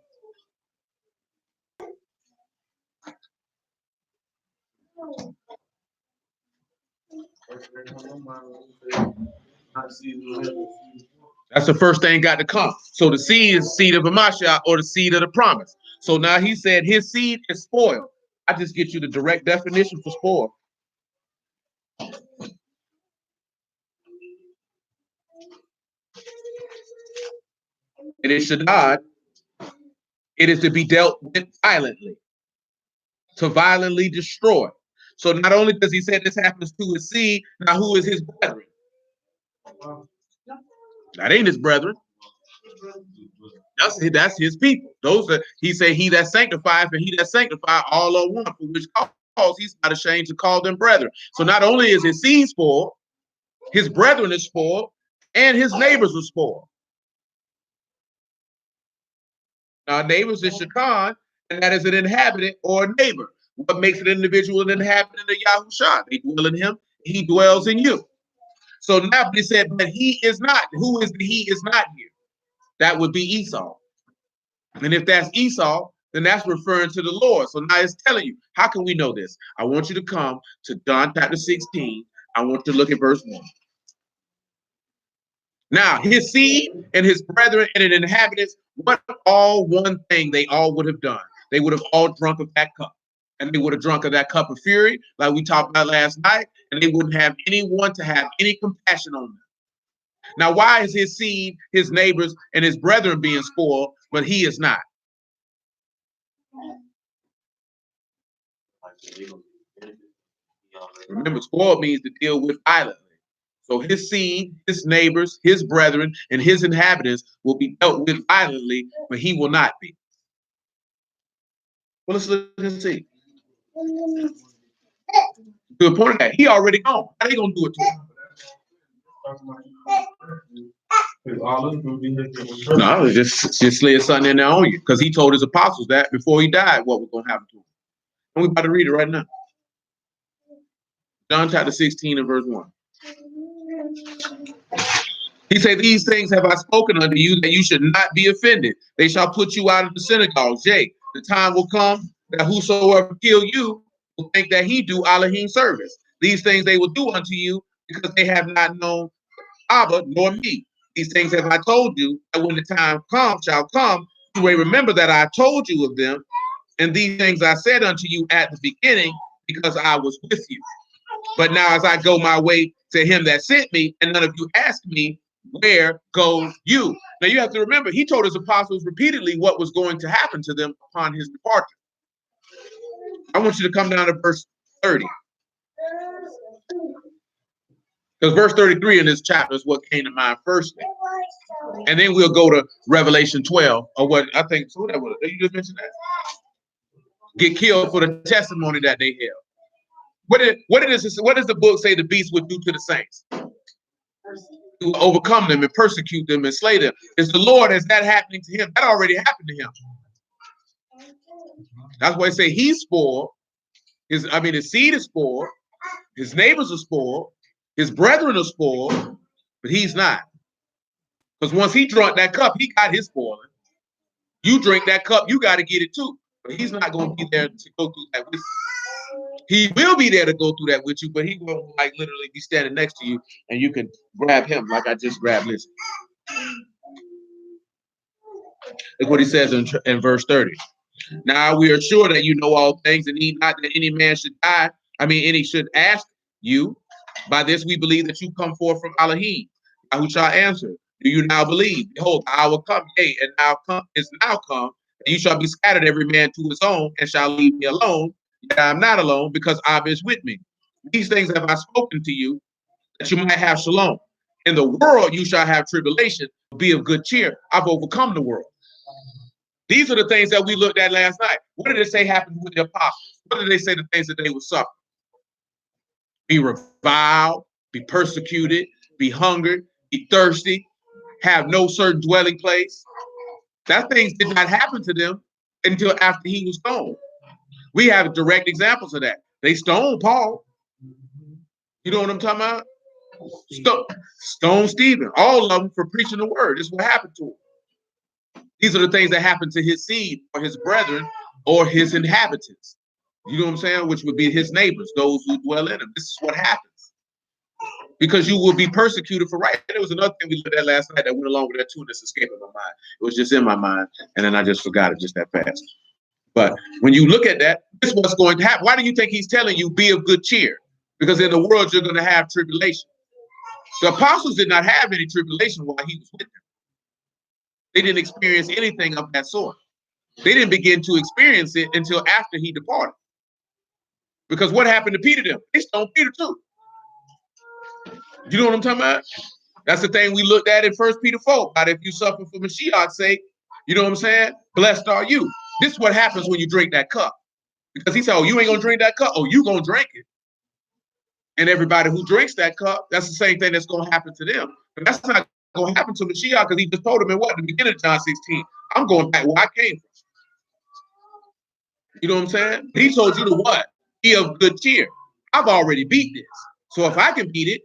Speaker 1: That's the first thing got to come. So the seed is the seed of a Mashal, or the seed of the promise. So now he said his seed is spoiled. I just get you the direct definition for spoiled. It is Shaddad. It is to be dealt with violently, to violently destroy. So not only does he say this happens to his seed, now who is his brethren? That ain't his brethren. That's his people. Those are, he said, he that sanctifies and he that sanctify all are one, for which cause he's not ashamed to call them brethren. So not only is his seed spoiled, his brethren is spoiled, and his neighbors are spoiled. Now, neighbors is Shakan, and that is an inhabitant or a neighbor. What makes an individual an inhabitant of Yahushua? They dwell in him, he dwells in you. So now he said, but he is not. Who is the he is not here? That would be Esau. And if that's Esau, then that's referring to the Lord. So now it's telling you, how can we know this? I want you to come to John chapter 16. I want you to look at verse 1. Now, his seed and his brethren and the inhabitants, what all one thing they all would have done. They would have all drunk of that cup. And they would have drunk of that cup of fury, like we talked about last night, and they wouldn't have anyone to have any compassion on them. Now, why is his seed, his neighbors, and his brethren being spoiled, but he is not? Remember, spoiled means to deal with violently. So his seed, his neighbors, his brethren, and his inhabitants will be dealt with violently, but he will not be. Well, let's look and see. To the point of that, he already gone. How they gonna do it to him? No, just slid something in there on you, because he told his apostles that before he died, what was gonna happen to him. And we're about to read it right now. John chapter 16 and verse 1. He said, these things have I spoken unto you, that you should not be offended. They shall put you out of the synagogues. Yea, the time will come that whosoever kill you will think that he do Elohim service. These things they will do unto you, because they have not known Abba nor me. These things have I told you, that when the time shall come, you may remember that I told you of them. And these things I said unto you at the beginning, because I was with you. But now as I go my way to him that sent me, and none of you ask me, where go you? Now you have to remember, he told his apostles repeatedly what was going to happen to them upon his departure. I want you to come down to verse 30. Because verse 33 in this chapter is what came to mind first. And then we'll go to Revelation 12, or what I think, so that was, you just mentioned that. Get killed for the testimony that they held. What does the book say the beast would do to the saints? To overcome them and persecute them and slay them. Is the Lord, is that happening to him? That already happened to him. That's why I say he's spoiled. His seed is spoiled. His neighbors are spoiled. His brethren are spoiled, but he's not. Because once he drank that cup, he got his spoiling. You drink that cup, you got to get it too. But he's not going to be there to go through that with you. He will be there to go through that with you, but he won't like literally be standing next to you and you can grab him like I just grabbed Lizzie. Look what he says in verse 30. Now we are sure that you know all things, and need not that any man should die. Any should ask you. By this we believe that you come forth from Elohim. Who shall answer? Do you now believe? Behold, the hour come, yea, and is now come, and you shall be scattered every man to his own, and shall leave me alone. Yet I am not alone, because Abba is with me. These things have I spoken to you, that you might have shalom. In the world you shall have tribulation. Be of good cheer. I've overcome the world. These are the things that we looked at last night. What did it say happened with the apostles? What did they say the things that they would suffer? Be reviled, be persecuted, be hungered, be thirsty, have no certain dwelling place. That things did not happen to them until after he was stoned. We have direct examples of that. They stoned Paul. You know what I'm talking about? Stone Stephen, all of them for preaching the word. This is what happened to him. These are the things that happen to his seed or his brethren or his inhabitants. You know what I'm saying? Which would be his neighbors, those who dwell in him. This is what happens. Because you will be persecuted for right. There was another thing we looked at last night that went along with that too, and it's escaping my mind. It was just in my mind, and then I just forgot it just that fast. But when you look at that, this is what's going to happen. Why do you think he's telling you be of good cheer? Because in the world you're going to have tribulation. The apostles did not have any tribulation while he was with them. They didn't experience anything of that sort. They didn't begin to experience it until after he departed. Because what happened to Peter then? They stoned Peter too. You know what I'm talking about? That's the thing we looked at in 1 Peter 4. But if you suffer for Mashiach's sake, you know what I'm saying? Blessed are you. This is what happens when you drink that cup. Because he said, oh, you ain't going to drink that cup. Oh, you going to drink it. And everybody who drinks that cup, that's the same thing that's going to happen to them. But that's not going to happen to Mashiach, because he just told him in what? The beginning of John 16. I'm going back where I came from. You know what I'm saying? He told you to what? Be of good cheer. I've already beat this. So if I can beat it,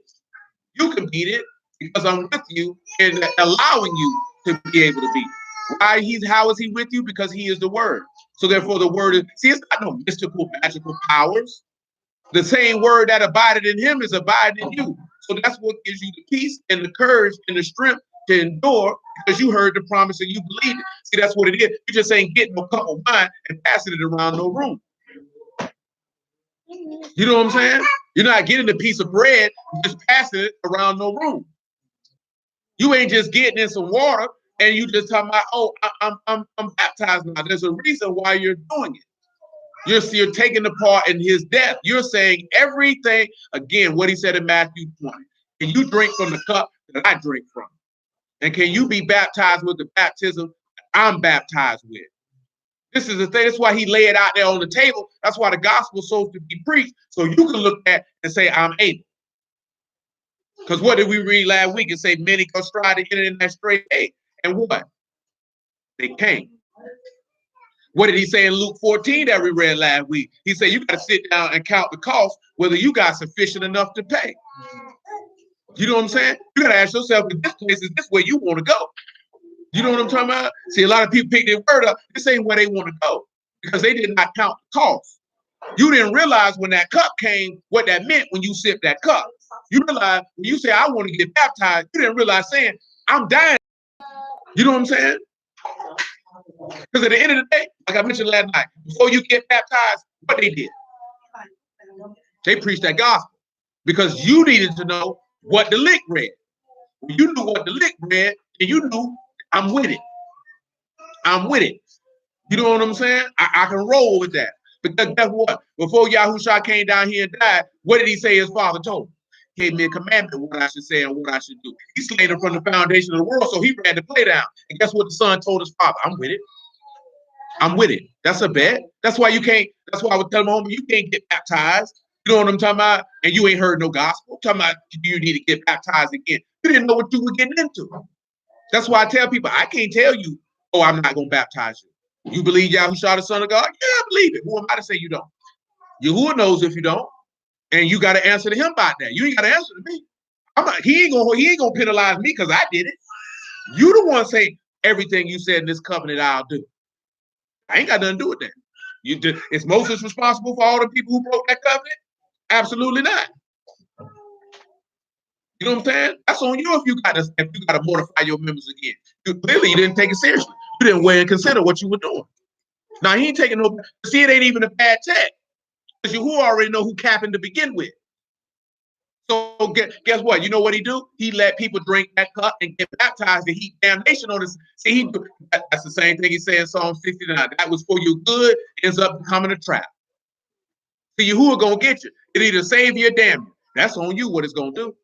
Speaker 1: you can beat it, because I'm with you and allowing you to be able to beat it. How is he with you? Because he is the word. So therefore the word is, see, it's not no mystical, magical powers. The same word that abided in him is abiding in you. So that's what gives you the peace and the courage and the strength to endure, because you heard the promise and you believe it. See, that's what it is. You just ain't getting no cup of wine and passing it around no room. You know what I'm saying? You're not getting a piece of bread and just passing it around no room. You ain't just getting in some water and you just talking about, oh, I'm baptized now. There's a reason why you're doing it. You're taking the part in his death. You're saying everything, again, what he said in Matthew 20. Can you drink from the cup that I drink from? And can you be baptized with the baptism I'm baptized with? This is the thing. That's why he laid it out there on the table. That's why the gospel is supposed to be preached. So you can look at and say, I'm able. Because what did we read last week and say many go strive to enter in that straight gate? And what? They came. What did he say in Luke 14 that we read last week? He said, you got to sit down and count the cost, whether you got sufficient enough to pay. You know what I'm saying? You got to ask yourself, if this place is this way you want to go. You know what I'm talking about? See, a lot of people pick their word up. This ain't where they want to go because they did not count the cost. You didn't realize when that cup came, what that meant when you sipped that cup. You realize when you say, I want to get baptized, you didn't realize saying, I'm dying. You know what I'm saying? Because at the end of the day, like I mentioned last night, before you get baptized, what they did? They preached that gospel because you needed to know what the lick read. When you knew what the lick read, and you knew I'm with it. I'm with it. You know what I'm saying? I can roll with that. Because guess what? Before Yahushua came down here and died, what did he say his father told him? He gave me a commandment what I should say and what I should do. He slayed him from the foundation of the world, so he ran the play down. And guess what the son told his father? I'm with it. I'm with it. That's a bet. That's why you can't, that's why I was telling my homie, you can't get baptized. You know what I'm talking about? And you ain't heard no gospel. I'm talking about you need to get baptized again. You didn't know what you were getting into. That's why I tell people, I can't tell you, oh, I'm not going to baptize you. You believe Yahushua, the Son of God? Yeah, I believe it. Who am I to say you don't? Yahuwah knows if you don't. And you got to answer to him about that. You ain't got to answer to me. I'm not, he ain't gonna penalize me because I did it. You the one say everything you said in this covenant I'll do. I ain't got nothing to do with that. You did, is Moses responsible for all the people who broke that covenant? Absolutely not. You know what I'm saying? That's on you if you gotta mortify your members again. Clearly you didn't take it seriously. You didn't weigh and consider what you were doing. Now he ain't taking no. See, it ain't even a bad text because you already know who capping to begin with. So guess what? You know what he do? He let people drink that cup and get baptized and heap damnation on this. See, that's the same thing he said in Psalm 69. That was for your good, ends up becoming a trap. See, Yahuwah gonna get you. It either save you or damn you. That's on you what it's gonna do.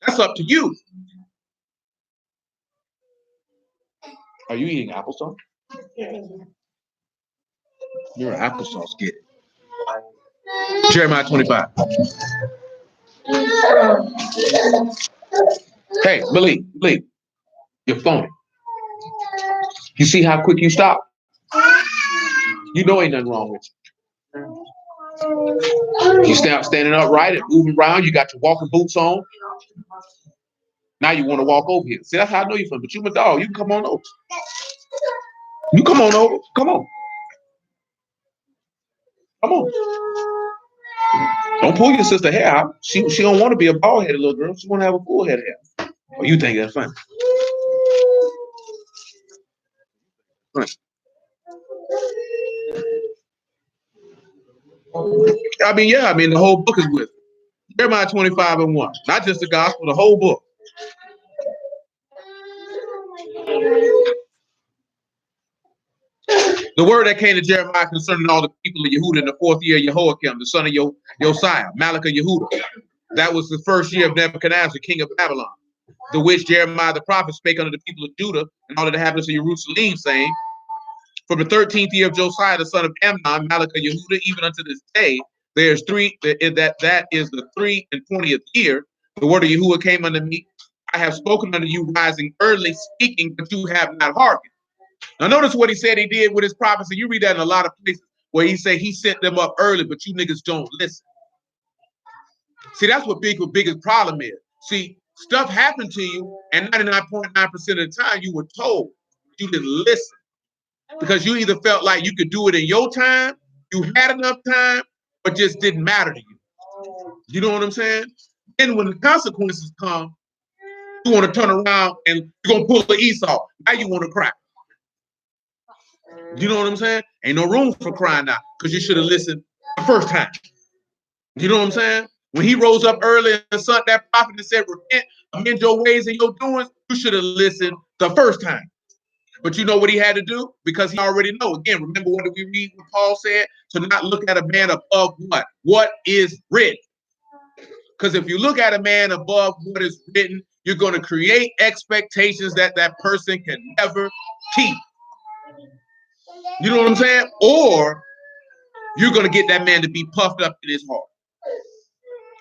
Speaker 1: That's up to you. Are you eating applesauce? You're an applesauce kid. Jeremiah 25. Hey, Malik, you're phony. You see how quick you stop? You know ain't nothing wrong with you. You standing upright and moving around. You got your walking boots on. Now you want to walk over here. See, that's how I know you're from. But you my dog. You can come on over. You come on over. Come on. Come on. Don't pull your sister hair out. She don't want to be a bald-headed little girl. She want to have a full-head hair. Oh, you think that's funny? I mean, the whole book is with Jeremiah 25:1. Not just the gospel, the whole book. The word that came to Jeremiah concerning all the people of Yehuda in the 4th year of Jehoiakim, the son of Josiah, Malachah Yehuda. That was the 1st year of Nebuchadnezzar, king of Babylon, the which Jeremiah the prophet spake unto the people of Judah and all the inhabitants of Jerusalem, saying, from the 13th year of Josiah, the son of Amnon, Malachah Yehuda, even unto this day, there's that is the 23rd year. The word of Yahuwah came unto me. I have spoken unto you rising early, speaking, but you have not hearkened. Now notice what he said he did with his prophecy. You read that in a lot of places where he said he sent them up early, but you niggas don't listen. See, that's what biggest problem is. See, stuff happened to you, and 99.9% of the time you were told. You didn't listen. Because you either felt like you could do it in your time, you had enough time, but just didn't matter to you. You know what I'm saying? Then when the consequences come, you want to turn around and you're going to pull the Esau. Now you want to cry. You know what I'm saying? Ain't no room for crying now because you should have listened the first time. You know what I'm saying? When he rose up early and sent that prophet and said, repent, amend your ways and your doings, you should have listened the first time. But you know what he had to do? Because he already know. Again, remember what we read what Paul said? To not look at a man above what? What is written. Because if you look at a man above what is written, you're going to create expectations that that person can never keep. You know what I'm saying? Or you're going to get that man to be puffed up in his heart.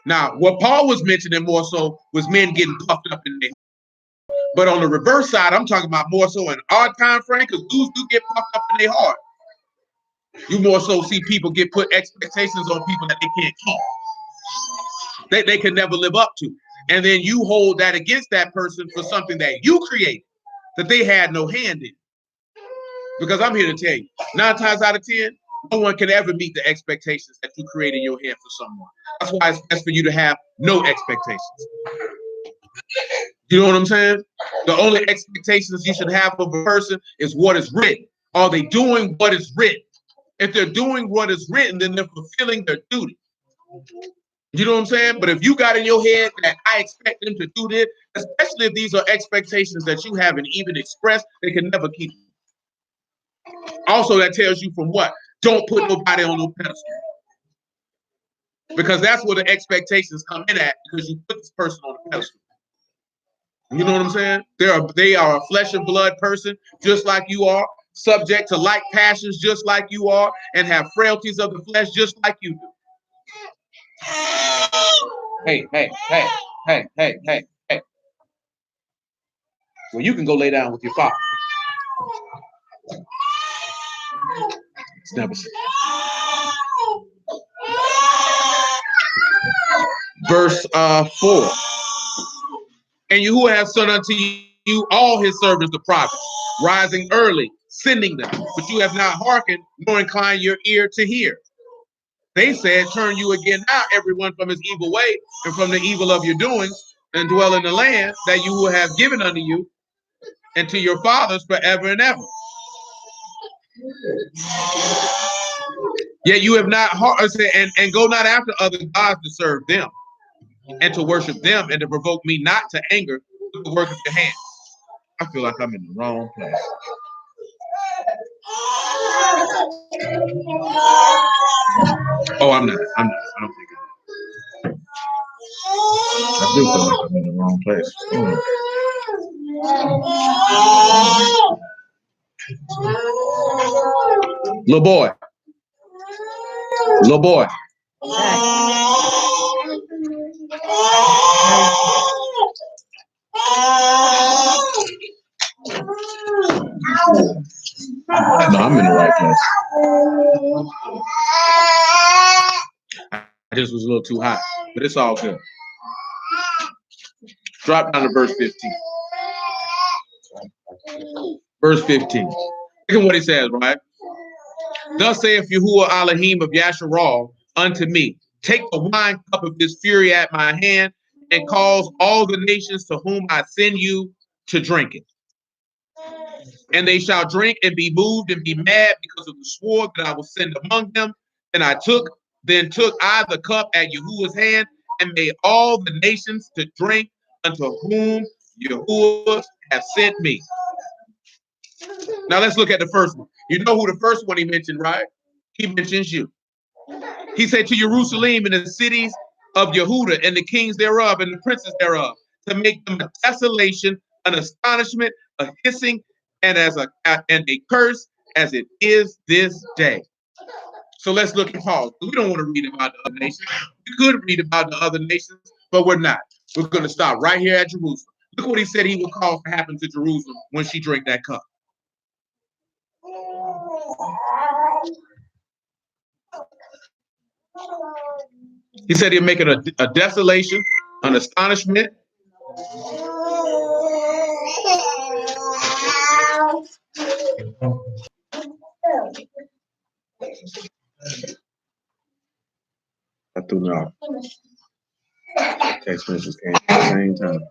Speaker 1: Now, what Paul was mentioning more so was men getting puffed up in their heart. But on the reverse side, I'm talking about more so in our time frame, because dudes do get puffed up in their heart. You more so see people get put expectations on people that they can't keep. They can never live up to. And then you hold that against that person for something that you created, that they had no hand in. Because I'm here to tell you, 9 times out of 10, no one can ever meet the expectations that you create in your head for someone. That's why it's best for you to have no expectations. You know what I'm saying? The only expectations you should have of a person is what is written. Are they doing what is written? If they're doing what is written, then they're fulfilling their duty. You know what I'm saying? But if you got in your head that I expect them to do this, especially if these are expectations that you haven't even expressed, they can never keep them. Also, that tells you from what? Don't put nobody on no pedestal. Because that's where the expectations come in at, because you put this person on a pedestal. You know what I'm saying? They are a flesh and blood person, just like you are, subject to like passions, just like you are, and have frailties of the flesh, just like you do. Hey. Well, you can go lay down with your father. It's never said. Verse 4. And Yahuwah has sent unto you all his servants the prophets, rising early, sending them. But you have not hearkened, nor inclined your ear to hear. They said, turn you again now, everyone from his evil way, and from the evil of your doings, and dwell in the land that you will have given unto you, and to your fathers forever and ever. Yet you have not and go not after other gods to serve them, and to worship them, and to provoke me not to anger with the work of your hands. I feel like I'm in the wrong place. Oh, I'm not. I don't think I do feel like I'm in the wrong place. Little boy. No, I'm in the right place. I just was a little too high, but it's all good. Drop down to verse 15. Verse 15. Look at what he says, right? Thus saith Yahuwah Elohim of Yasharal unto me, take the wine cup of his fury at my hand, and cause all the nations to whom I send you to drink it. And they shall drink and be moved and be mad because of the sword that I will send among them. And then took I the cup at Yahuwah's hand, and made all the nations to drink unto whom Yahuwah hath sent me. Now let's look at the first one. You know who the first one he mentioned, right? He mentions you. He said to Jerusalem and the cities of Yehuda and the kings thereof and the princes thereof, to make them a desolation, an astonishment, a hissing, and a curse, as it is this day. So let's look at Paul. We don't want to read about the other nations. We could read about the other nations, but we're not. We're going to stop right here at Jerusalem. Look what he said he would cause to happen to Jerusalem when she drank that cup. He said he'll make it a desolation, an astonishment. I threw me off. Text messages came at the same time.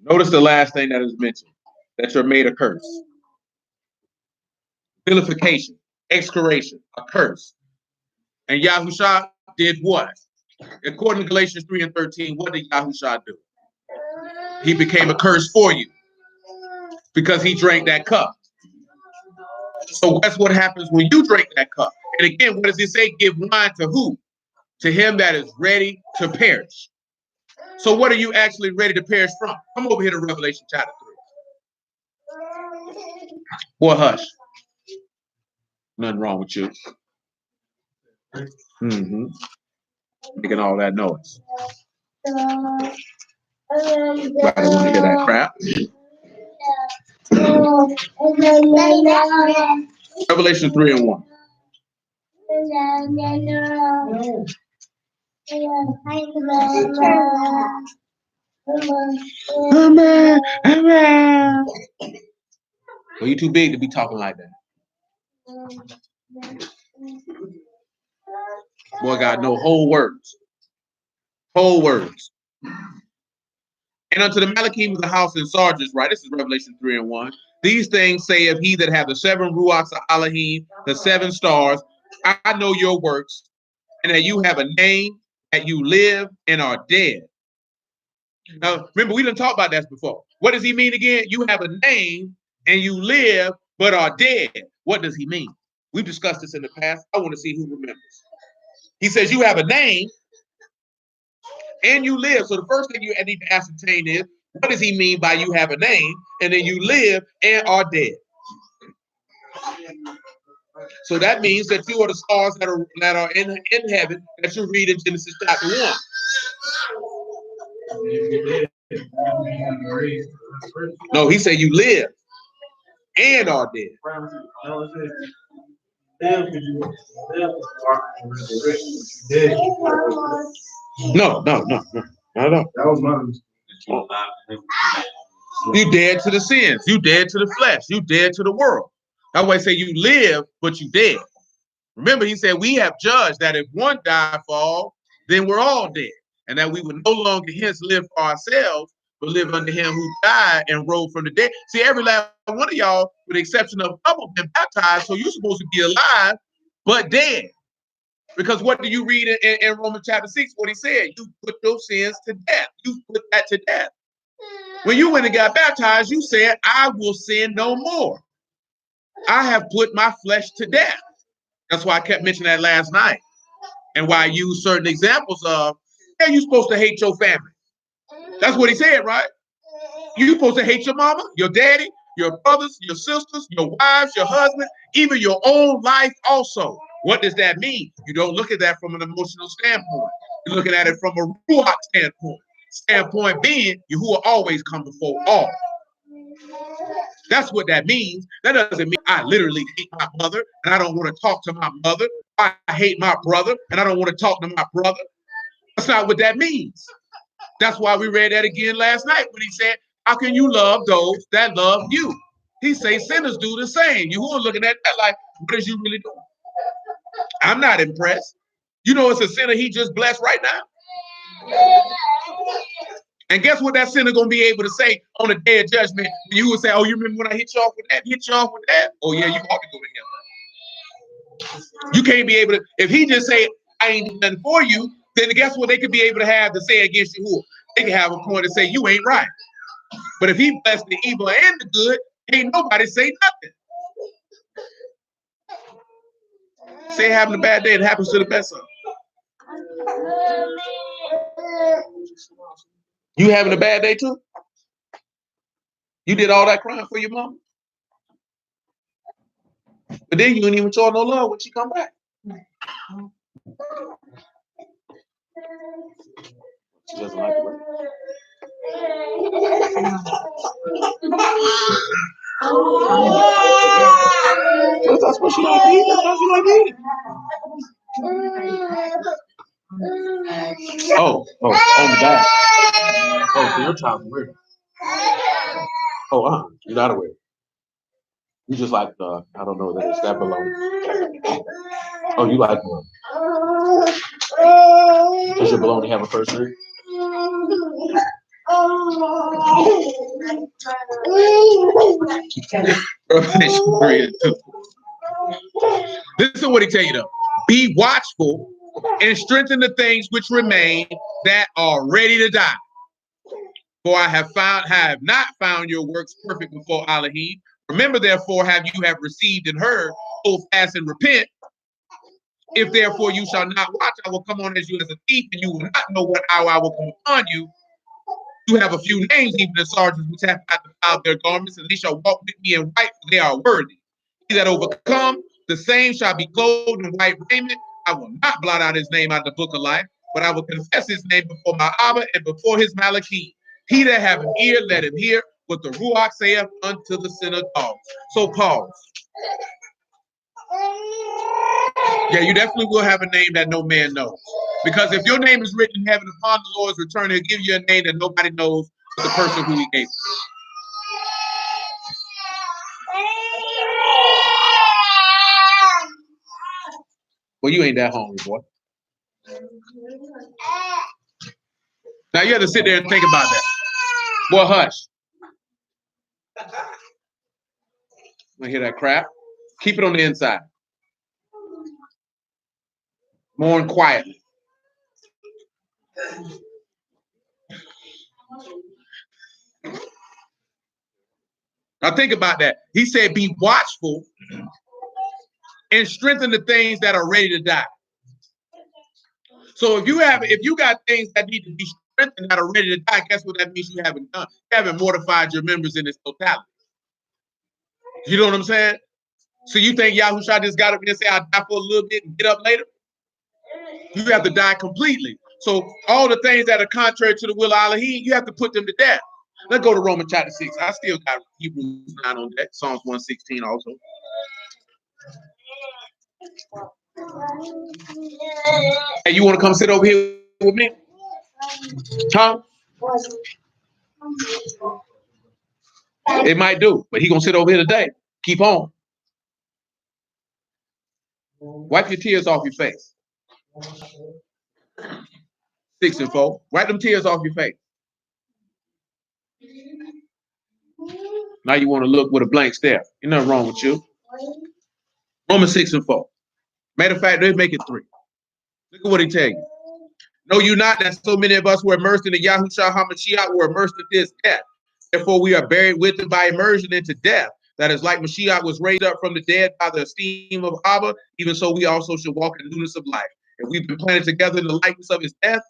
Speaker 1: Notice the last thing that is mentioned, that you're made a curse. Vilification, excoriation, a curse. And Yahusha did what? According to Galatians 3 and 13, what did Yahusha do? He became a curse for you because he drank that cup. So that's what happens when you drink that cup. And again, what does it say? Give wine to who? To him that is ready to perish. So what are you actually ready to perish from? Come over here to Revelation chapter 3. Boy, hush. Nothing wrong with you. Making all that noise. Everybody want to hear that crap. Revelation 3 and 1. Amen. Amen. Well, you too big to be talking like that. Boy, God, no whole words. Whole words. And unto the Malachim of the house in Sardis, right? This is Revelation 3 and 1. These things say of he that have the 7 ruachs of Elohim, the 7 stars. I know your works, and that you have a name, that you live and are dead. Now, remember, we didn't talk about that before. What does he mean again? You have a name, and you live but are dead. What does he mean? We've discussed this in the past. I want to see who remembers. He says you have a name, and you live. So the first thing you need to ascertain is, what does he mean by you have a name, and then you live and are dead? So that means that you are the stars that are in heaven that you read in Genesis chapter 1. No, he said you live and are dead. No. That was mine. You dead to the sins. You dead to the flesh. You dead to the world. That's why I say you live, but you dead. Remember, he said we have judged that if one die for all, then we're all dead. And that we would no longer hence live for ourselves, but live under him who died and rose from the dead. See, every last one of y'all, with the exception of a couple, been baptized, so you're supposed to be alive, but dead. Because what do you read in Romans chapter 6? What he said, you put your sins to death. You put that to death. When you went and got baptized, you said, I will sin no more. I have put my flesh to death. That's why I kept mentioning that last night. And why I use certain examples of, yeah, you're supposed to hate your family. That's what he said, right? You're supposed to hate your mama, your daddy, your brothers, your sisters, your wives, your husband, even your own life also. What does that mean? You don't look at that from an emotional standpoint. You're looking at it from a ruach standpoint. Standpoint being, Yahuwah always come before all. That's what that means. That doesn't mean I literally hate my mother and I don't want to talk to my mother. I hate my brother and I don't want to talk to my brother. That's not what that means. That's why we read that again last night when he said, how can you love those that love you? He says sinners do the same. Yahuwah looking at that like, what is you really doing? I'm not impressed. You know it's a sinner he just blessed right now. And guess what that sinner gonna be able to say on the day of judgment? You would say, oh, you remember when I hit you off with that? Hit you off with that? Oh yeah, you ought to go to hell. You can't be able to, if he just say, I ain't doing nothing for you, then guess what they could be able to have to say against you? They can have a point to say you ain't right. But if he blessed the evil and the good, ain't nobody say nothing. Say having a bad day, it happens to the best of them. You having a bad day too? You did all that crying for your mom? But then you didn't even show no love when she come back. She doesn't like it. That's what she like to eat. That's what she like to eat. Oh, on the back. Oh, so your child's weird. Oh, you're not aware. You just like the, I don't know that it's that bologna. Oh, you like bologna. Does your bologna have a first name? Listen to what he tell you though. Be watchful and strengthen the things which remain that are ready to die. For I have not found your works perfect before Elohim. Remember, therefore, have received and heard, hold fast and repent. If therefore you shall not watch, I will come on as you as a thief, and you will not know what hour I will come upon you. You have a few names, even the sergeants which have not defiled their garments, and they shall walk with me in white, for they are worthy. He that overcome, the same shall be clothed in white raiment. I will not blot out his name out of the book of life, but I will confess his name before my Abba and before his Malachim. He that have an ear, let him hear what the Ruach saith unto the synagogues. So pause. Yeah, you definitely will have a name that no man knows. Because if your name is written in heaven upon the Lord's return, he'll give you a name that nobody knows the person who he gave it. Well, you ain't that hungry, boy. Now you have to sit there and think about that. Boy, hush. I hear that crap. Keep it on the inside. Mourn quietly. Now think about that. He said, be watchful and strengthen the things that are ready to die. So if you got things that need to be strengthened that are ready to die, guess what that means you haven't done? You haven't mortified your members in its totality. You know what I'm saying? So you think Yahushua just got up and say, I'll die for a little bit and get up later? You have to die completely. So all the things that are contrary to the will of Elohim, you have to put them to death. Let's go to Romans chapter 6. I still got Hebrews 9 on deck. Psalms 116 also. Hey, you want to come sit over here with me? Huh? It might do, but he gonna sit over here today. Keep on. Wipe your tears off your face. 6 and 4. Wipe them tears off your face. Now you want to look with a blank stare. Ain't nothing wrong with you. Romans 6 and 4. Matter of fact, let's make it 3. Look at what he tell you. Know you not that so many of us were immersed in the Yahushua HaMashiach were immersed in this death. Therefore, we are buried with him by immersion into death. That is like Mashiach was raised up from the dead by the esteem of Abba, even so we also should walk in newness of life. If we've been planted together in the likeness of his death,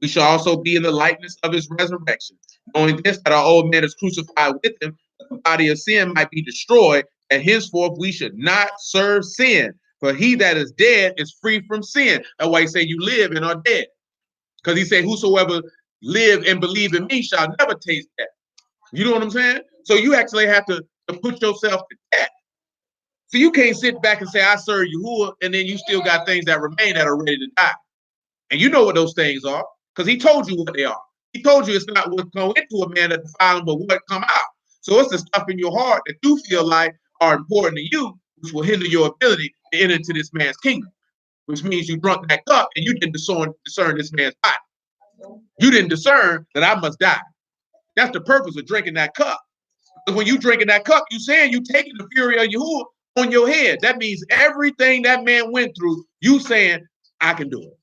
Speaker 1: we shall also be in the likeness of his resurrection. Knowing this, that our old man is crucified with him, that the body of sin might be destroyed, and henceforth we should not serve sin. For he that is dead is free from sin. That's why he say you live and are dead. Because he said, whosoever live and believe in me shall never taste death. You know what I'm saying? So you actually have to put yourself to death. So you can't sit back and say, I serve Yahuwah, and then you still got things that remain that are ready to die. And you know what those things are, because he told you what they are. He told you it's not what go into a man that defile him, but what come out. So it's the stuff in your heart that you feel like are important to you, which will hinder your ability to enter into this man's kingdom, which means you drunk that cup and you didn't discern this man's body. You didn't discern that I must die. That's the purpose of drinking that cup. Because when you drinking that cup, you saying you taking the fury of Yahuwah on your head. That means everything that man went through, you saying, I can do it.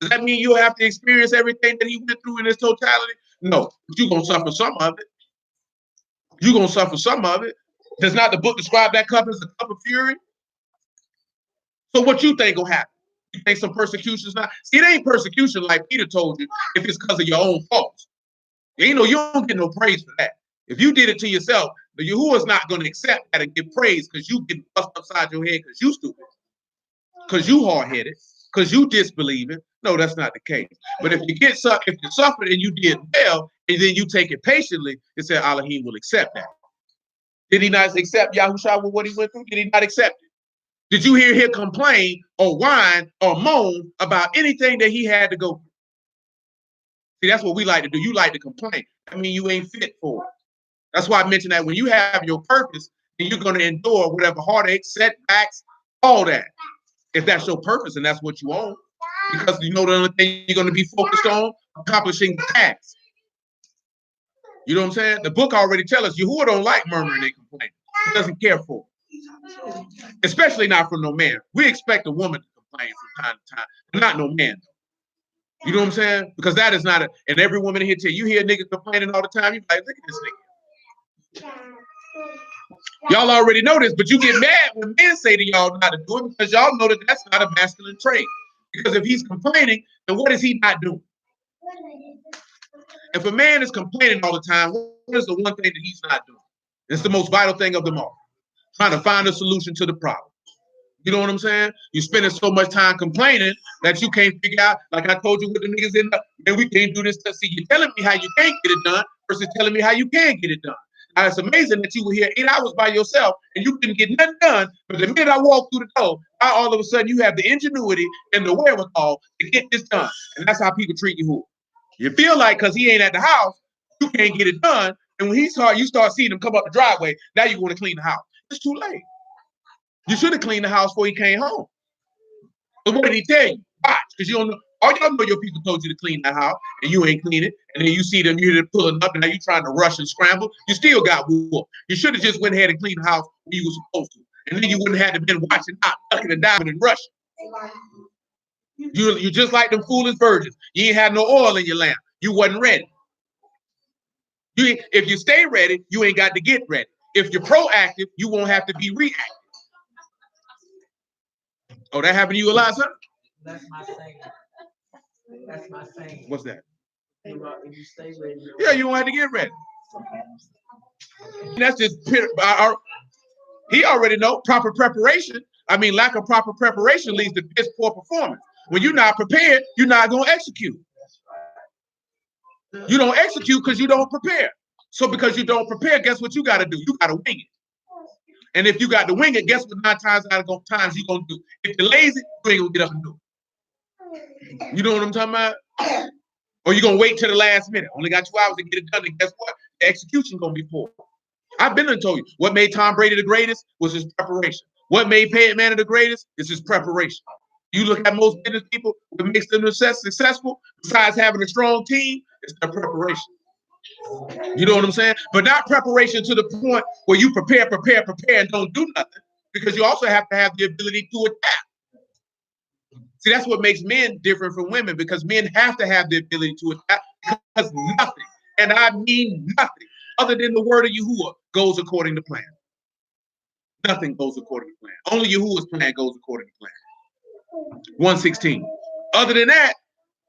Speaker 1: Does that mean you'll have to experience everything that he went through in its totality? No, but you're going to suffer some of it. You're going to suffer some of it. Does not the book describe that cup as a cup of fury? So what you think will happen? You think some persecution's not? See, it ain't persecution like Peter told you if it's because of your own faults. You know, you don't get no praise for that. If you did it to yourself, the Yahuwah's not going to accept that and give praise because you get bust upside your head because you stupid, because you hard-headed, because you disbelieving. No, that's not the case. But if you suffered and you did well, and then you take it patiently, it said Elohim will accept that. Did he not accept Yahushua with what he went through? Did he not accept it? Did you hear him complain or whine or moan about anything that he had to go through? See, that's what we like to do. You like to complain. I mean, you ain't fit for it. That's why I mentioned that when you have your purpose, then you're going to endure whatever heartaches, setbacks, all that. If that's your purpose and that's what you own. Because you know the only thing you're going to be focused on, accomplishing the task. You know what I'm saying? The book already tells us Yahuwah don't like murmuring and complaining. He doesn't care for it. Especially not from no man. We expect a woman to complain from time to time, but not no man. You know what I'm saying? Because that is not and every woman here tell you hear a nigga complaining all the time, you like, look at this nigga. Y'all already know this, but you get mad when men say to y'all not to do it because y'all know that that's not a masculine trait. Because if he's complaining, then what is he not doing? If a man is complaining all the time, what is the one thing that he's not doing? It's the most vital thing of them all. Trying to find a solution to the problem. You know what I'm saying? You're spending so much time complaining that you can't figure out, like I told you with the niggas in the, man, we can't do this stuff. See, you're telling me how you can't get it done versus telling me how you can get it done. Now, it's amazing that you were here 8 hours by yourself and you didn't get nothing done. But the minute I walked through the door, all of a sudden you have the ingenuity and the wherewithal to get this done. And that's how people treat you. Who you feel like because he ain't at the house, you can't get it done. And when you start seeing him come up the driveway, now you want to clean the house. It's too late. You should have cleaned the house before he came home. But what did he tell you? Watch, because you don't know. All y'all know your people told you to clean that house, and you ain't clean it. And then you see them, you're pulling up, and now you trying to rush and scramble. You still got whooped. You should have just went ahead and cleaned the house when you were supposed to. And then you wouldn't have had to been watching out, ducking and diving and rushing. You just like them foolish virgins. You ain't had no oil in your lamp. You wasn't ready. If you stay ready, you ain't got to get ready. If you're proactive, you won't have to be reactive. Oh, that happened to you a lot, son?
Speaker 2: That's my saying. That's my saying.
Speaker 1: What's that?
Speaker 2: If you stay ready.
Speaker 1: Yeah, you don't have to get ready. That's just he already know proper preparation. I mean, lack of proper preparation leads to piss poor performance. When you're not prepared, you're not going to execute. You don't execute because you don't prepare. So because you don't prepare, guess what you got to do? You got to wing it. And if you got to wing it, guess what 9 times out of times you going to do? If you're lazy, you ain't going to get up and do it. You know what I'm talking about? Or you're going to wait till the last minute. Only got 2 hours to get it done. And guess what? The execution going to be poor. I've been and told you, what made Tom Brady the greatest was his preparation. What made Peyton Manning the greatest is his preparation. You look at most business people, what makes them successful, besides having a strong team, it's their preparation. You know what I'm saying? But not preparation to the point where you prepare, and don't do nothing, because you also have to have the ability to adapt. See, that's what makes men different from women, because men have to have the ability to adapt, because nothing, and I mean nothing, other than the word of Yahuwah goes according to plan. Nothing goes according to plan. Only Yahuwah's plan goes according to plan. 1:16. Other than that,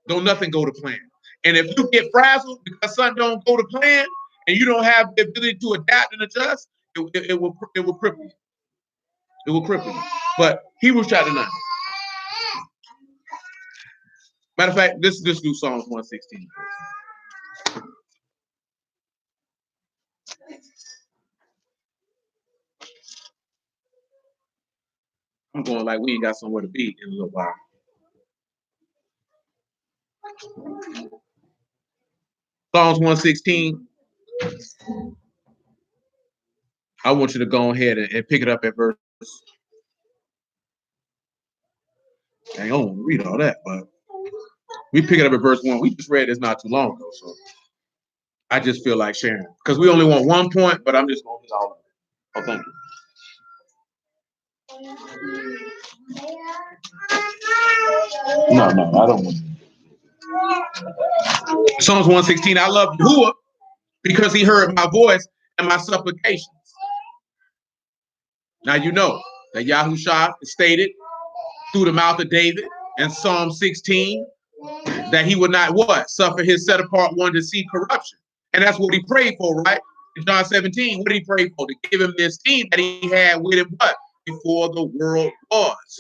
Speaker 1: don't nothing go to plan. And if you get frazzled because something don't go to plan, and you don't have the ability to adapt and adjust, it will cripple you. It will cripple you. But Hebrews chapter 9. Matter of fact, let's do Psalms 1:16. I'm going like we ain't got somewhere to be in a little while. Psalms 1:16. I want you to go ahead and pick it up at verse. I don't want to read all that, but we pick it up at verse 1. We just read this not too long ago, so I just feel like sharing because we only want 1 point, but I'm just going to get all of it. Oh, thank you. No, I don't want to. Psalms 1:16. I love Yahuwah because he heard my voice and my supplications. Now you know that Yahushua stated through the mouth of David in Psalm 16 that he would not what? Suffer his set apart one to see corruption. And that's what he prayed for, right? In John 17, what did he pray for? To give him the esteem that he had with him what? Before the world was.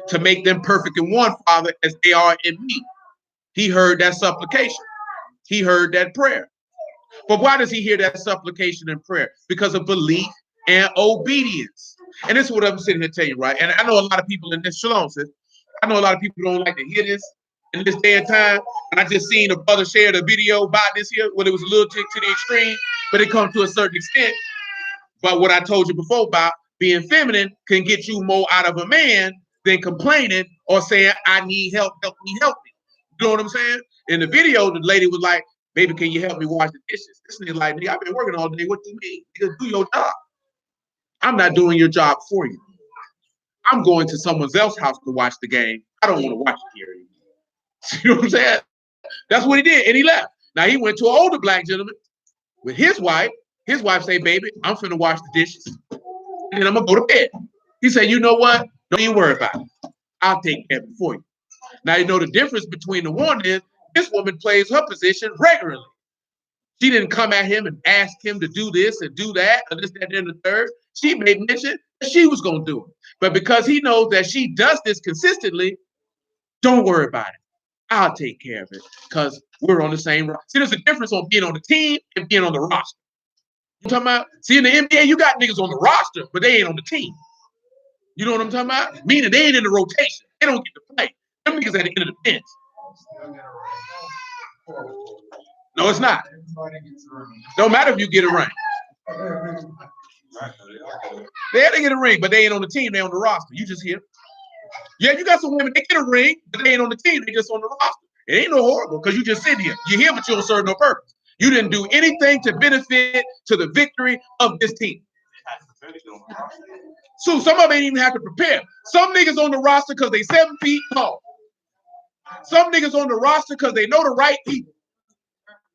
Speaker 1: To make them perfect in one, Father, as they are in me. He heard that supplication. He heard that prayer. But why does he hear that supplication and prayer? Because of belief and obedience. And this is what I'm sitting here telling you, right? And I know a lot of people in this, Shalom says, I know a lot of people don't like to hear this in this day and time. And I just seen a brother share the video about this here, when it was a little to the extreme, but it comes to a certain extent. But what I told you before about being feminine can get you more out of a man than complaining or saying, I need help, help me, help me. You know what I'm saying? In the video, the lady was like, baby, can you help me wash the dishes? This nigga like, nigga, I've been working all day. What do you mean? You do your job. I'm not doing your job for you. I'm going to someone else's house to watch the game. I don't want to watch it here anymore. You know what I'm saying? That's what he did, and he left. Now he went to an older black gentleman with his wife. His wife say, baby, I'm finna wash the dishes, and then I'm gonna go to bed. He said, you know what? Don't even worry about it. I'll take care of it for you. Now you know the difference between the one is This woman plays her position regularly. She didn't come at him and ask him to do this and do that, or this, that, and the third. She made mention that she was going to do it. But because he knows that she does this consistently, don't worry about it. I'll take care of it because we're on the same roster. See, there's a difference on being on the team and being on the roster. You talking about? See, in the NBA, you got niggas on the roster, but they ain't on the team. You know what I'm talking about? Meaning they ain't in the rotation. They don't get to play. Them niggas at the end of the bench. No, it's not. Don't matter if you get a ring. They get a ring, but they ain't on the team. They on the roster. You just here. Yeah, you got some women, they get a ring, but they ain't on the team. They just on the roster. It ain't no horrible because you just sit here. You're here, but you don't serve no purpose. You didn't do anything to benefit to the victory of this team. So some of them ain't even have to prepare. Some niggas on the roster because they 7 feet tall. Some niggas on the roster because they know the right people.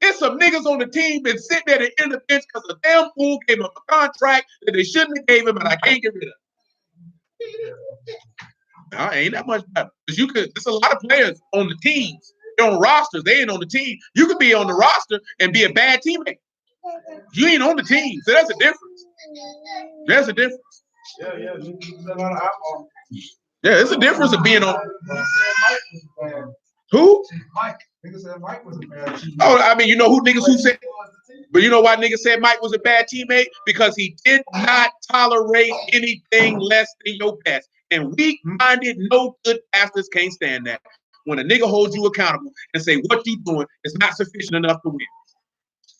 Speaker 1: There's some niggas on the team been sitting there at the end of the bench because a damn fool gave him a contract that they shouldn't have gave him, and I can't get rid of it. No, ain't that much better. Because there's a lot of players on the teams. They're on rosters. They ain't on the team. You could be on the roster and be a bad teammate. You ain't on the team. So that's a difference. There's a difference.
Speaker 3: Yeah.
Speaker 1: Yeah, it's a difference of being on. Who?
Speaker 3: Mike. Nigga said Mike was a bad teammate.
Speaker 1: Oh, I mean, you know who niggas who said, but you know why niggas said Mike was a bad teammate? Because he did not tolerate anything less than your best. And weak-minded, no good bastards can't stand that. When a nigga holds you accountable and say what you doing is not sufficient enough to win.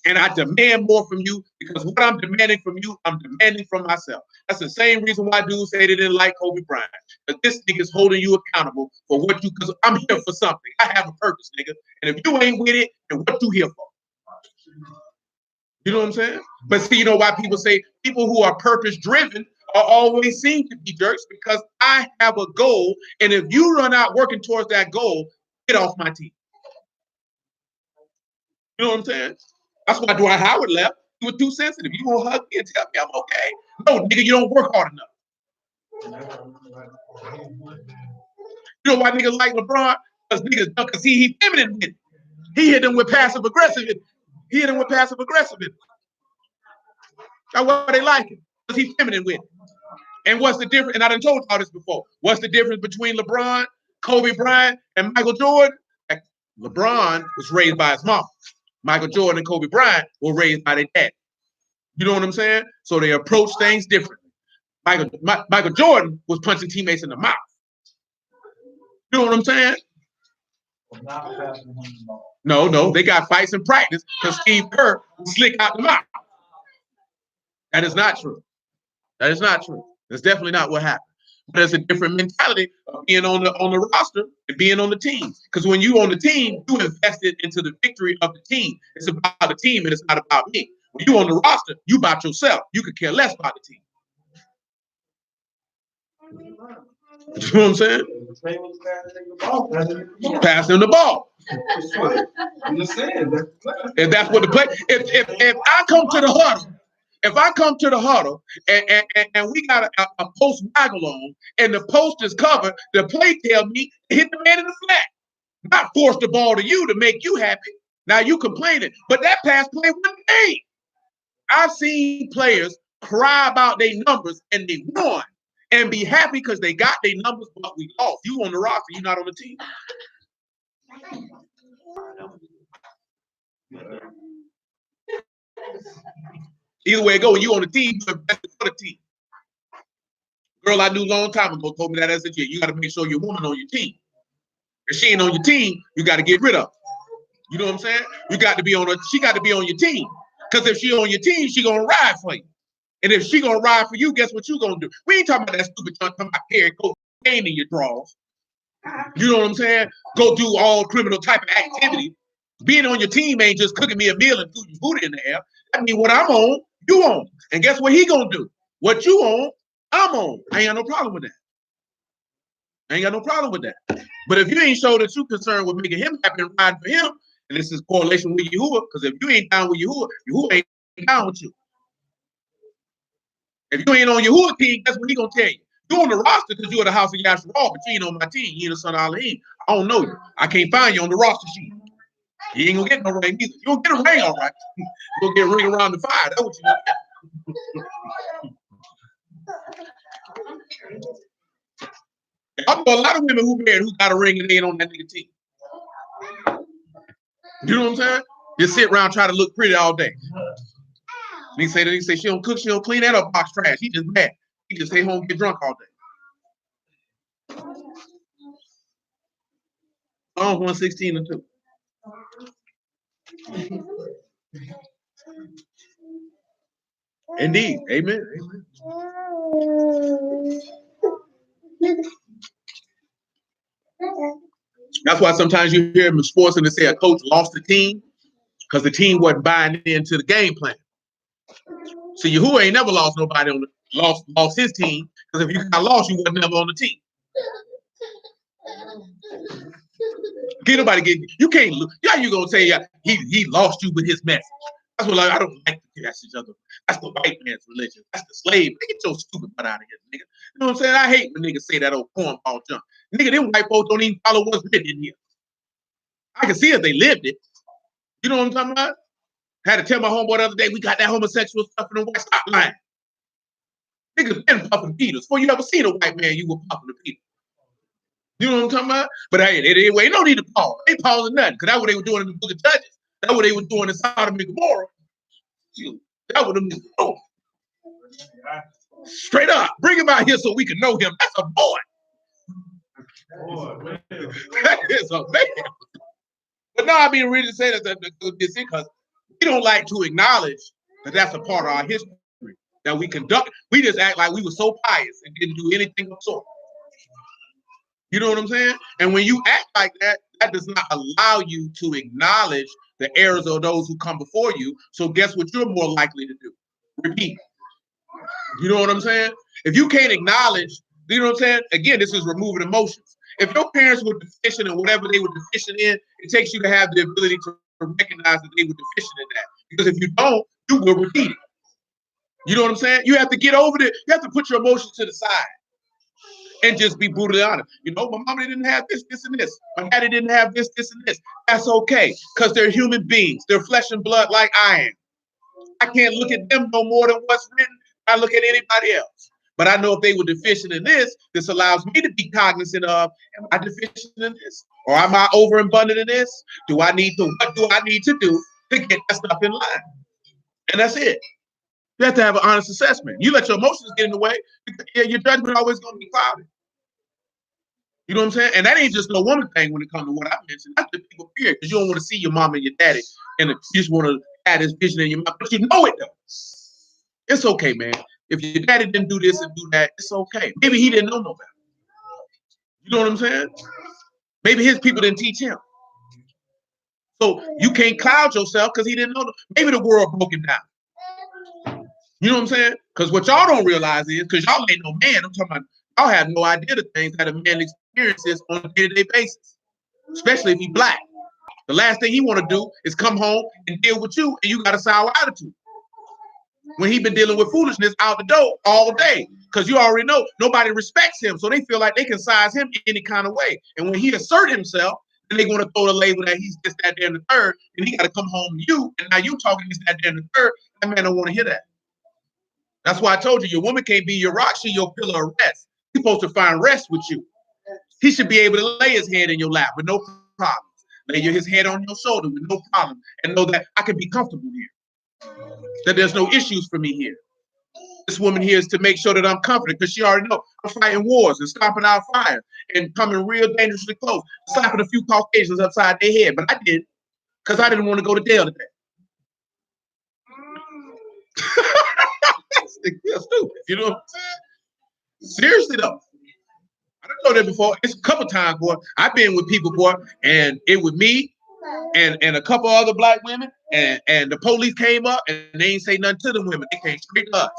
Speaker 1: And I demand more from you because what I'm demanding from you, I'm demanding from myself. That's the same reason why dudes say they didn't like Kobe Bryant. Because this nigga's holding you accountable for what you, because I'm here for something. I have a purpose, nigga. And if you ain't with it, then what you here for? You know what I'm saying? But see, you know why people say people who are purpose driven are always seem to be jerks? Because I have a goal. And if you run out working towards that goal, get off my team. You know what I'm saying? That's why Dwight Howard left. He was too sensitive. You gonna hug me and tell me I'm okay? No, nigga, you don't work hard enough. You know why niggas like LeBron? Because he feminine with it. He hit them with passive aggressive. He hit them with passive aggressive. That's why they like him. Because he's feminine with it. And what's the difference? And I done told y'all this before. What's the difference between LeBron, Kobe Bryant, and Michael Jordan? LeBron was raised by his mom. Michael Jordan and Kobe Bryant were raised by their dad. You know what I'm saying? So they approach things differently. Michael Jordan was punching teammates in the mouth. You know what I'm saying? No, they got fights in practice because Steve Kerr slick out the mouth. That is not true. That is not true. That's definitely not what happened. But there's a different mentality of being on the roster and being on the team. Because when you on the team, you invested into the victory of the team. It's about the team and it's not about me. When you on the roster, you about yourself. You could care less about the team. You know what I'm saying? Pass them the ball. If that's what the play. If I come to the huddle. If I come to the huddle and we got a post waggle on and the post is covered, the play tell me to hit the man in the flat, not force the ball to you to make you happy. Now you complaining, but that pass play wasn't made. I've seen players cry about their numbers and they won and be happy because they got their numbers, but we lost. You on the roster, you not on the team. Either way it go, when you on the team, you invested for the team. Girl I knew a long time ago told me that as a kid. You got to make sure your woman on your team. If she ain't on your team, you got to get rid of her. You know what I'm saying? You got to be on her. She got to be on your team. Because if she on your team, she gonna ride for you. And if she gonna ride for you, guess what you gonna do? We ain't talking about that stupid junk, talking about carrying cocaine in your drawers. You know what I'm saying? Go do all criminal type of activity. Being on your team ain't just cooking me a meal and putting booty in the air. I mean, what I'm on, you on. And guess what he gonna do? What you on, I'm on. I ain't got no problem with that. I ain't got no problem with that. But if you ain't show that you concerned with making him happy and riding for him, and this is correlation with Yahuwah, because if you ain't down with Yahuwah, Yahuwah ain't down with you. If you ain't on Yahuwah team, that's what he gonna tell you. You on the roster because you at the house of Yasharal, but you ain't on my team. You ain't the son of Elohim. I don't know you. I can't find you on the roster sheet. You ain't gonna get no ring either. You don't get a ring, all right. You gonna get a ring around the fire. That's what you gonna get. I know a lot of women who married who got a ring and they ain't on that nigga team. You know what I'm saying? Just sit around trying to look pretty all day. They say she don't cook, she don't clean that up box trash. He just mad. He just stay home and get drunk all day. Psalms 116 and 2. Indeed. Amen. That's why sometimes you hear in sports and they say a coach lost the team because the team wasn't buying into the game plan. See, Yahuwah ain't never lost nobody on the lost his team, because if you got lost, you wasn't never on the team. Can't nobody get you can't look. Yeah, you gonna say he lost you with his message. That's what I don't like the message of the. That's the white man's religion. That's the slave. Get your stupid butt out of here, nigga. You know what I'm saying? I hate when niggas say that old cornball junk. Nigga, them white folks don't even follow what's written in here. I can see if they lived it. You know what I'm talking about? Had to tell my homeboy the other day, we got that homosexual stuff in the white stop line. Niggas been puffing Peters. Before you ever seen a white man, you were puffing the Peters. You know what I'm talking about? But hey, anyway, no need to pause. They pausing nothing, because that's what they were doing in the book of Judges. That's what they were doing in Sodom and Gomorrah. That's what them niggas doing. Straight up. Bring him out here so we can know him. That's a boy. That is a man. But no, I mean, really say that because we don't like to acknowledge that that's a part of our history that we conduct. We just act like we were so pious and didn't do anything of sort. You know what I'm saying? And when you act like that, that does not allow you to acknowledge the errors of those who come before you. So guess what you're more likely to do? Repeat. You know what I'm saying? If you can't acknowledge, you know what I'm saying? Again, this is removing emotions. If your parents were deficient in whatever they were deficient in, it takes you to have the ability to recognize that they were deficient in that. Because if you don't, you will repeat it. You know what I'm saying? You have to get over it. You have to put your emotions to the side and just be brutally honest. You know, my mama didn't have this, this, and this. My daddy didn't have this, this, and this. That's okay, because they're human beings. They're flesh and blood like I am. I can't look at them no more than what's written. I look at anybody else. But I know if they were deficient in this, this allows me to be cognizant of, am I deficient in this? Or am I overabundant in this? What do I need to do to get that stuff in line? And that's it. You have to have an honest assessment. You let your emotions get in the way, your judgment always going to be clouded. You know what I'm saying? And that ain't just no woman thing when it comes to what I mentioned. That's the people period, because you don't want to see your mom and your daddy, and you just want to add this vision in your mouth, but you know it though. It's okay, man. If your daddy didn't do this and do that, it's okay. Maybe he didn't know no better. You know what I'm saying? Maybe his people didn't teach him. So you can't cloud yourself because he didn't know. Maybe the world broke him down. You know what I'm saying? Because what y'all don't realize is, because y'all ain't no man, I'm talking about, y'all have no idea the things that a man experiences on a day-to-day basis, especially if he's black. The last thing he want to do is come home and deal with you, and you got a sour attitude. When he been dealing with foolishness out the door all day, because you already know nobody respects him, so they feel like they can size him any kind of way. And when he assert himself, then they want to throw the label that he's this, that, and the third, and he got to come home to you, and now you talking this, that, and the third. That man don't want to hear that. That's why I told you, your woman can't be your rock, she's your pillar of rest. He's supposed to find rest with you. He should be able to lay his head in your lap with no problems. Lay his head on your shoulder with no problem, and know that I can be comfortable here. That there's no issues for me here. This woman here is to make sure that I'm comforted, because she already know I'm fighting wars and stomping out fire and coming real dangerously close, slapping a few Caucasians upside their head. But I did, because I didn't want to go to jail today. That's stupid. You know what I'm saying? Seriously though. I done told that before. It's a couple times, boy. I've been with people, boy, and it was me and a couple other black women, and the police came up and they ain't say nothing to the women. They came straight to us.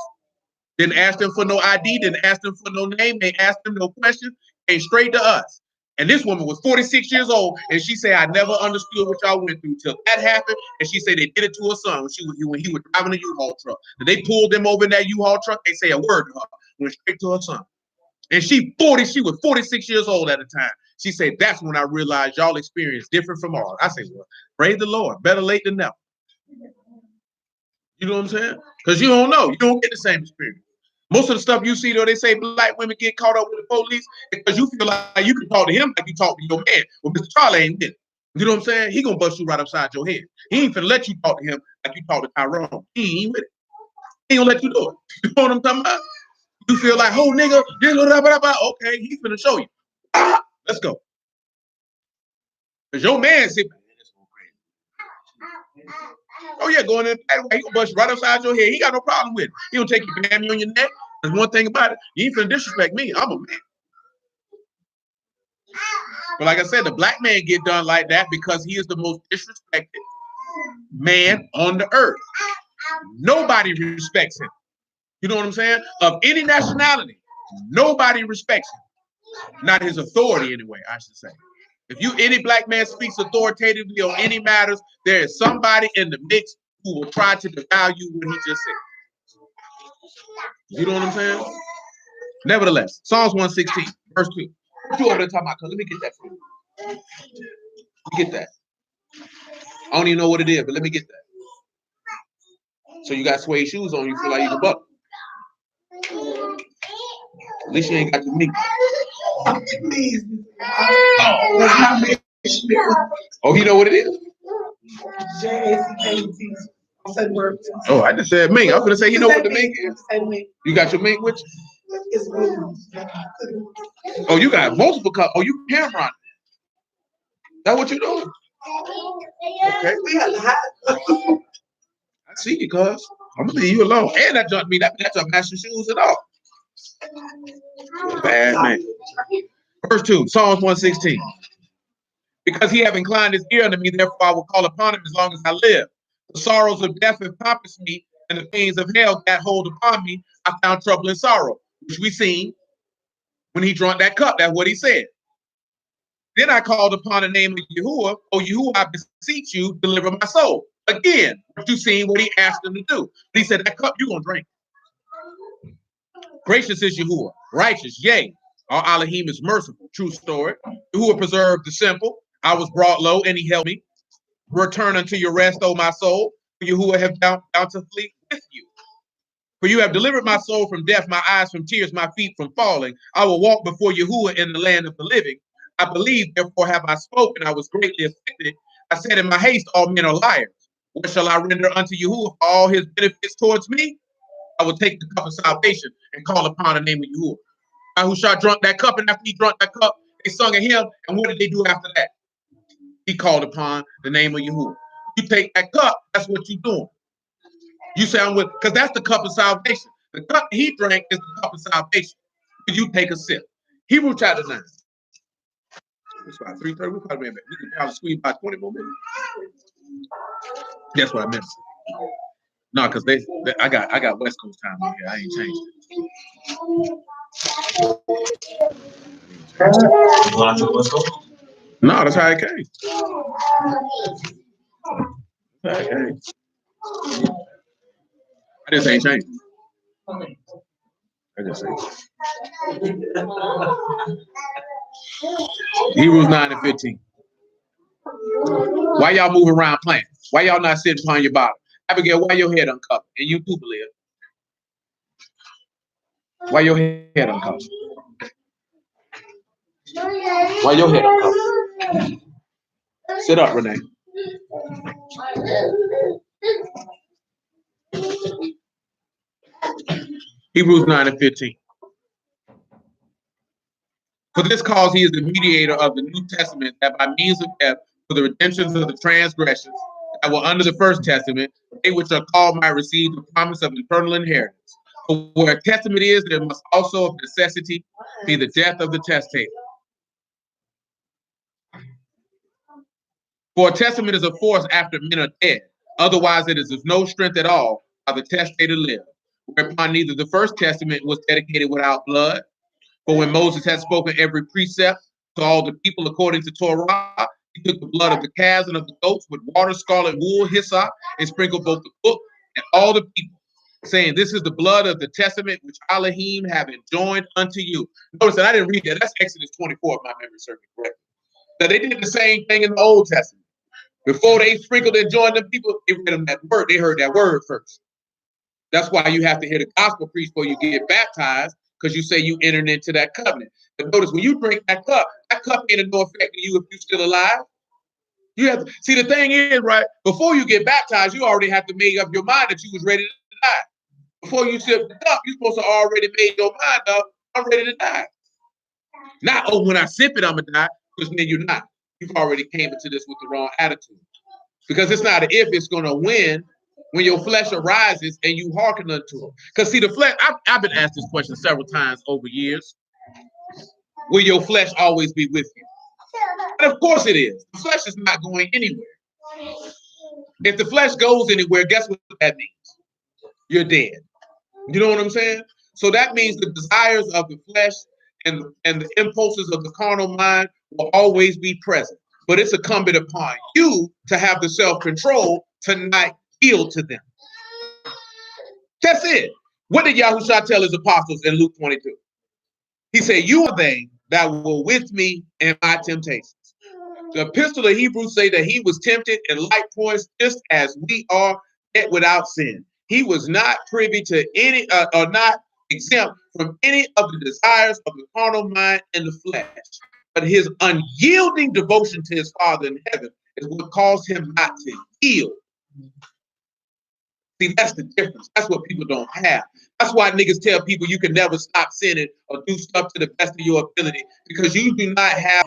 Speaker 1: Didn't ask them for no ID, didn't ask them for no name, they asked them no questions, came straight to us. And this woman was 46 years old, and she said, I never understood what y'all went through till that happened. And she said they did it to her son when he was driving a U-Haul truck. And they pulled them over in that U-Haul truck, they say a word to her, went straight to her son. And she was 46 years old at the time. She said, that's when I realized y'all experience different from ours. I say, well, praise the Lord. Better late than never. You know what I'm saying? Because you don't know. You don't get the same experience. Most of the stuff you see, though, they say black women get caught up with the police because you feel like you can talk to him like you talk to your man. Well, Mr. Charlie ain't with it. You know what I'm saying? He gonna bust you right upside your head. He ain't finna let you talk to him like you talk to Tyrone. He ain't with it. He ain't gonna let you do it. You know what I'm talking about? You feel like, oh, nigga, okay, he's finna show you. Let's go. Because your man said, oh, yeah, going in that way, he gonna bust you right upside your head. He got no problem with it. He gonna take your mammy on your neck. There's one thing about it, you ain't finna disrespect me. I'm a man. But like I said, the black man get done like that because he is the most disrespected man on the earth. Nobody respects him. You know what I'm saying? Of any nationality, nobody respects him. Not his authority anyway, I should say. If any black man speaks authoritatively on any matters, there is somebody in the mix who will try to devalue what he just said. You know what I'm saying? Nevertheless, Psalms 116, verse 2. What you over there talking about? Let me get that from you. Let me get that. I don't even know what it is, but let me get that. So you got suede shoes on, you feel like you can buck. At least you ain't got your meat. Oh, you know what it is?
Speaker 2: JACKT.
Speaker 1: Oh, I just said mink. I'm gonna say, you know what the mink is? You got your mink with you? Oh, you got multiple cups. Oh, you camera. That what you doing? Okay. I see you, cuz. I'm gonna leave you alone. And that junk me, that's a matching shoes and all. Bad man. Verse 2, Psalms 116. Because he have inclined his ear unto me, therefore I will call upon him as long as I live. The sorrows of death encompassed me, and the pains of hell got hold upon me. I found trouble and sorrow, which we seen when he drank that cup. That's what he said. Then I called upon the name of Yahuwah. Oh, Yahuwah, I beseech you, deliver my soul. Again, you seen what he asked him to do. He said, that cup you're going to drink. Gracious is Yahuwah, righteous, yea. Our Elohim is merciful. True story. Yahuwah preserved the simple. I was brought low, and he helped me. Return unto your rest, O my soul. For Yahuwah have bountifully with you. For you have delivered my soul from death, my eyes from tears, my feet from falling. I will walk before Yahuwah in the land of the living. I believe, therefore have I spoken. I was greatly afflicted. I said in my haste, all men are liars. What shall I render unto Yahuwah for all his benefits towards me? I will take the cup of salvation and call upon the name of Yahuwah. Yahushua drunk that cup, and after he drunk that cup, they sung a hymn. And what did they do after that? He called upon the name of Yahuwah. You take that cup, that's what you're doing. You say I'm with, because that's the cup of salvation. The cup he drank is the cup of salvation. You take a sip. Hebrews chapter 9. It's about 3:30. We can probably squeeze by 20 more minutes. That's what I meant. No, because I got West Coast time on here. I ain't changed it. No, that's how it came. I just ain't changed. I just ain't. Hebrews 9 and 15. Why y'all moving around playing? Why y'all not sitting upon your bottom? Abigail, why your head uncovered? And you too, believe. Why your head uncovered? Why your head uncovered? Sit up, Renee. Hebrews 9 and 15. For this cause he is the mediator of the New Testament, that by means of death, for the redemptions of the transgressions that were under the first testament, they which are called might receive the promise of eternal inheritance. For where a testament is, there must also of necessity be the death of the testator. For a testament is of force after men are dead. Otherwise it is of no strength at all while the testator lived. Whereupon neither the first testament was dedicated without blood. For when Moses had spoken every precept to all the people according to Torah, he took the blood of the calves and of the goats with water, scarlet wool, hyssop, and sprinkled both the book and all the people. saying, this is the blood of the testament which Elohim have enjoined unto you. Notice that I didn't read that. That's Exodus 24, if my memory serves me correctly. Now, they did the same thing in the Old Testament. Before they sprinkled and joined them people, they read them that word. They heard that word first. That's why you have to hear the gospel preached before you get baptized, because you say you entered into that covenant. But notice, when you drink that cup ain't of no effect to you if you're still alive. You have to see, the thing is, right, before you get baptized, you already have to make up your mind that you was ready to die. Before you sip the cup, you're supposed to already made your mind up, I'm ready to die. Not, oh, when I sip it, I'm gonna die, because then you're not. You've already came into this with the wrong attitude. Because it's not an if, it's gonna win when your flesh arises and you hearken unto it. Because see, the flesh, I've been asked this question several times over years. Will your flesh always be with you? And of course it is. The flesh is not going anywhere. If the flesh goes anywhere, guess what that means? You're dead. You know what I'm saying? So that means the desires of the flesh and the impulses of the carnal mind will always be present. But it's incumbent upon you to have the self-control to not yield to them. That's it. What did Yahushua tell his apostles in Luke 22? He said, you are they that were with me in my temptations. The epistle of Hebrews say that he was tempted in like points just as we are, yet without sin. He was not privy to any, or not exempt from any of the desires of the carnal mind and the flesh. But his unyielding devotion to his Father in heaven is what caused him not to yield. See, that's the difference. That's what people don't have. That's why niggas tell people you can never stop sinning or do stuff to the best of your ability, because you do not have,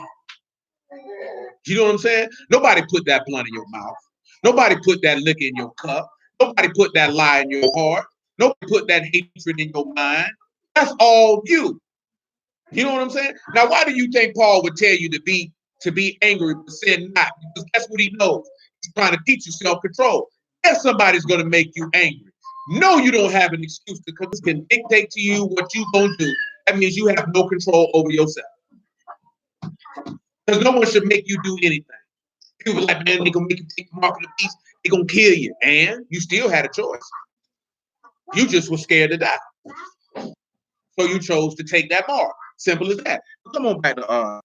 Speaker 1: you know what I'm saying? Nobody put that blunt in your mouth. Nobody put that liquor in your cup. Nobody put that lie in your heart. Nobody put that hatred in your mind. That's all you. You know what I'm saying? Now, why do you think Paul would tell you to be angry but sin not? Because that's what he knows. He's trying to teach you self-control. Yes, somebody's going to make you angry. No, you don't have an excuse, because it can dictate to you what you're going to do. That means you have no control over yourself. Because no one should make you do anything. People are like, man, they're going to make you take the mark of the beast. They're going to kill you. And you still had a choice. You just were scared to die. So you chose to take that mark. Simple as that. Come on back to, I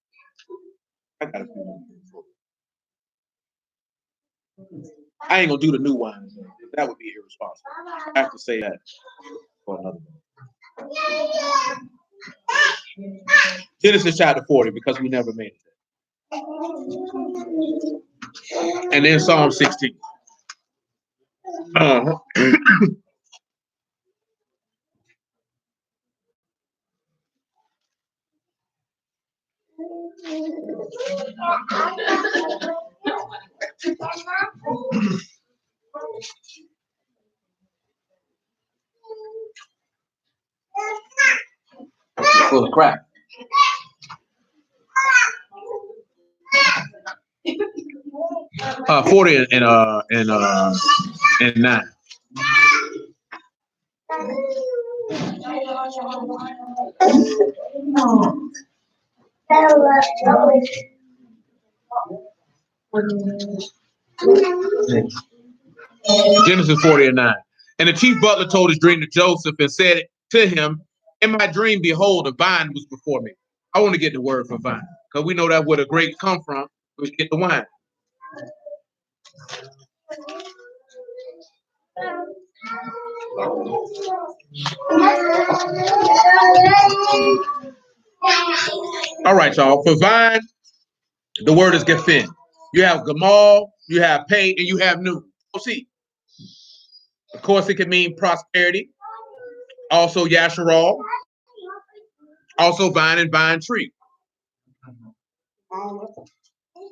Speaker 1: got a few more. I ain't going to do the new wine. That would be irresponsible. I have to say that for another one. Genesis chapter 40, because we never made it there. And then Psalm 16. Full of crap. 40 and 9. Genesis 40 and 9. And the chief butler told his dream to Joseph and said to him, in my dream, behold, a vine was before me. I want to get the word for vine, because we know that where the grapes come from, we get the wine. All right, y'all. For vine, the word is gefen. You have gamal, you have pay, and you have new. See, of course, it can mean prosperity. Also, yasharal. Also, vine and vine tree.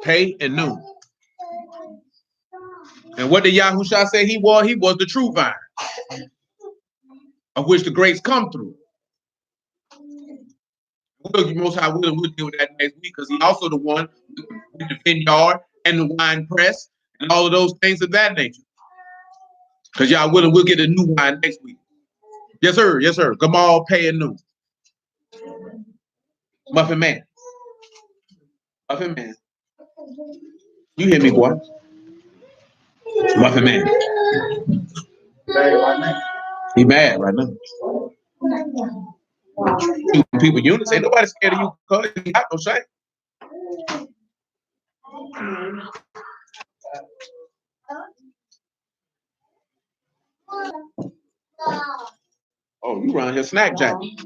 Speaker 1: Pay and new. And what did Yahushua say he was? He was the true vine, of which the grapes come through. Most High will, we'll deal with that next week, because he's also the one with the vineyard and the wine press and all of those things of that nature. Because y'all will, we'll get a new wine next week. Yes, sir. Yes, sir. Gamal, pay, and new. Muffin man. Muffin man. You hear me, boy? Muffin man. He mad right now. People units ain't nobody scared of you because you got no shame. Oh, you around here snack jacking.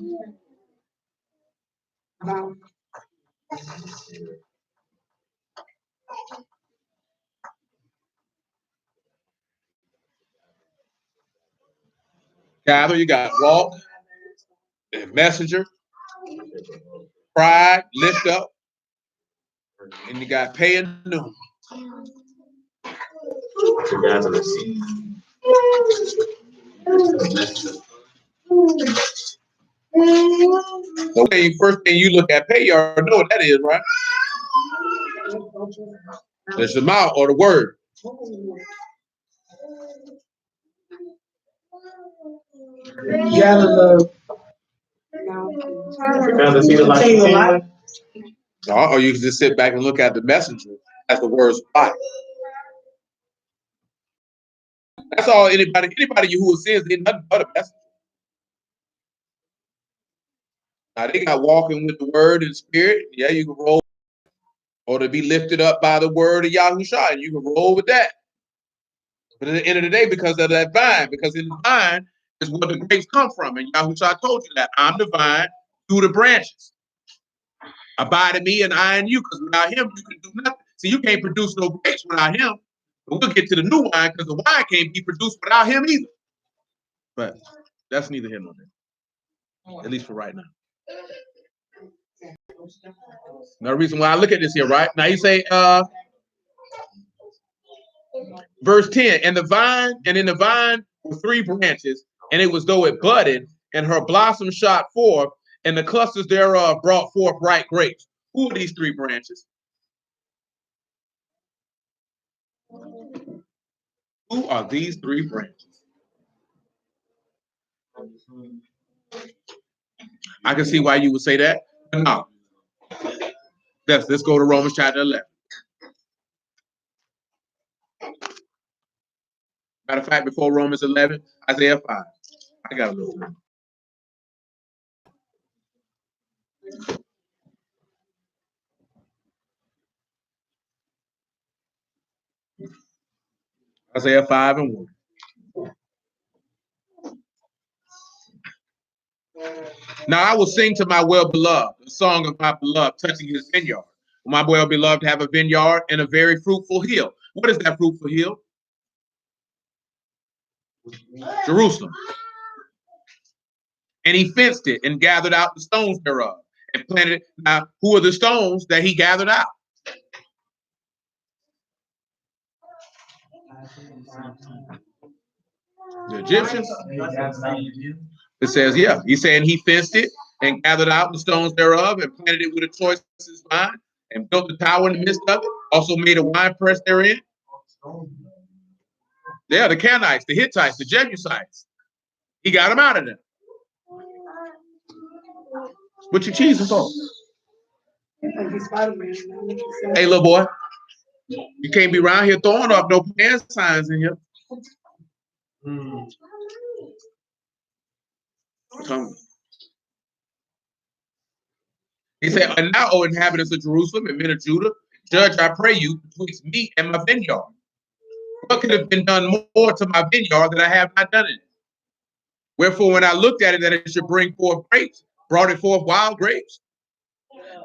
Speaker 1: Gather, you got walk, messenger, pride, lift up, and you got pay and noon. The first thing you look at, pay, you already know what that is, right? It's the mouth or the word. Or you can just sit back and look at the messenger as the word's body. That's all anybody who says they're nothing but a messenger. Now they got walking with the word and spirit. Yeah, you can roll, or to be lifted up by the word of Yahushua, and you can roll with that. But at the end of the day, because of that vine, because in the vine is where the grapes come from. And Yahushua told you that I'm the vine, you the branches. Abide in me and I in you, because without him, you can do nothing. See, you can't produce no grapes without him. But we'll get to the new wine because the wine can't be produced without him either. But that's neither here nor there, at least for right now. Now, the reason why I look at this here, right? Now you say, verse 10, and in the vine were 3 branches, and it was though it budded, and her blossom shot forth, and the clusters thereof brought forth ripe grapes. Who are these 3 branches? Who are these 3 branches? I can see why you would say that, but no. Let's go to Romans chapter 11. Matter of fact, before Romans 11, Isaiah 5. I got a little bit. Isaiah 5 and 1. Now I will sing to my well-beloved, the song of my beloved, touching his vineyard. My well-beloved have a vineyard and a very fruitful hill. What is that fruitful hill? Jerusalem. And he fenced it and gathered out the stones thereof and planted it. Now, who are the stones that he gathered out? The Egyptians. It says, yeah, he's saying he fenced it and gathered out the stones thereof and planted it with a choicest vine and built the tower in the midst of it. Also made a wine press therein. Yeah, the Canaanites, the Hittites, the Jebusites. He got them out of there. What you cheesing for? Hey, little boy, you can't be around here throwing up no pan signs in here. He said, and now, O inhabitants of Jerusalem and men of Judah, judge, I pray you, betwixt me and my vineyard. What could have been done more to my vineyard that I have not done it? Wherefore, when I looked at it, that it should bring forth grapes, brought it forth wild grapes.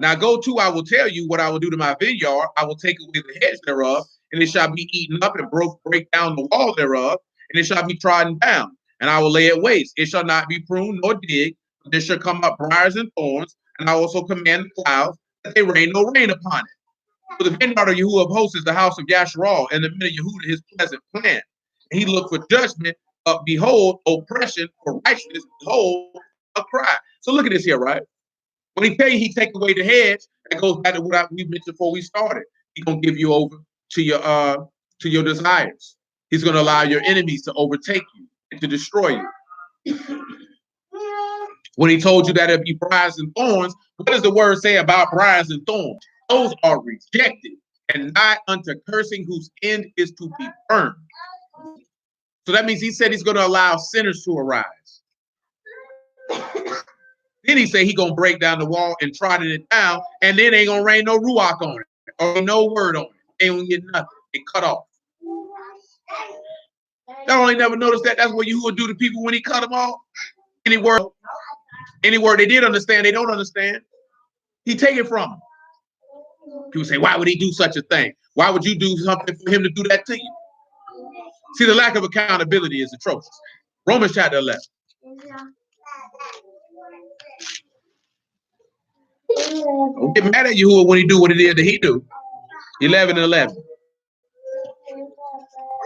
Speaker 1: Now go to, I will tell you what I will do to my vineyard. I will take away the hedge thereof, and it shall be eaten up, and break down the wall thereof, and it shall be trodden down, and I will lay it waste. It shall not be pruned nor digged, but there shall come up briars and thorns, and I also command the clouds that they rain no rain upon it. For the vineyard of Yahuwah of hosts is the house of Yasharal, and the men of Yehuda his pleasant plan. And he looked for judgment, but behold, oppression, for righteousness, behold, a cry. So look at this here, right? When he tell you he take away the hedge, that goes back to what we mentioned before we started. He's gonna give you over to your desires. He's gonna allow your enemies to overtake you and to destroy you. When he told you that it'd be briars and thorns, what does the word say about briars and thorns? Those are rejected and not unto cursing, whose end is to be burned. So that means he said he's going to allow sinners to arise. Then he said he's going to break down the wall and trot it down, and then ain't going to rain no ruach on it, or no word on it. Ain't going to get nothing. It cut off. Y'all only never noticed that. That's what you would do to people when he cut them off. Any word they did understand, they don't understand. He take it from them. People say, why would he do such a thing? Why would you do something for him to do that to you? See, the lack of accountability is atrocious. Romans chapter 11. Don't get mad at Yahuwah when he do what it is that he do. 11 and 11.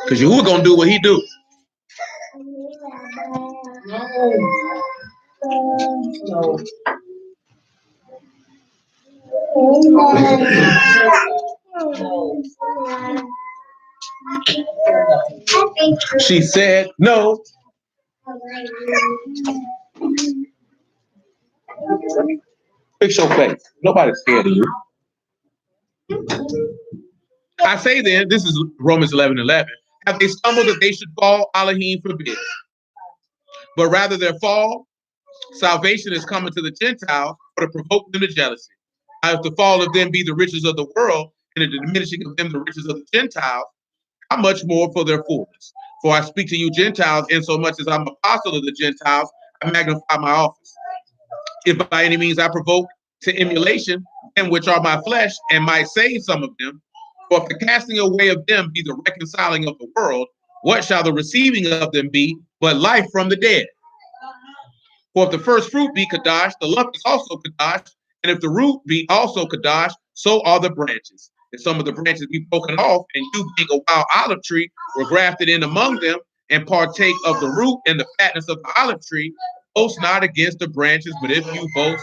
Speaker 1: Because Yahuwah going to do what he do. She said no. Fix your face. Nobody's scared of you. I say then, this is Romans 11:11. Have they stumbled that they should fall? Elohim forbid. But rather their fall, salvation is coming to the Gentiles for to provoke them to jealousy. Now, if the fall of them be the riches of the world, and the diminishing of them the riches of the Gentiles, how much more for their fullness? For I speak to you Gentiles, insomuch as I'm apostle of the Gentiles, I magnify my office. If by any means I provoke to emulation them which are my flesh, and might save some of them, for if the casting away of them be the reconciling of the world, what shall the receiving of them be but life from the dead? For if the first fruit be Kadash, the lump is also Kadash, and if the root be also Kadash, so are the branches. If some of the branches be broken off, and you being a wild olive tree were grafted in among them, and partake of the root and the fatness of the olive tree, boast not against the branches, but if you boast,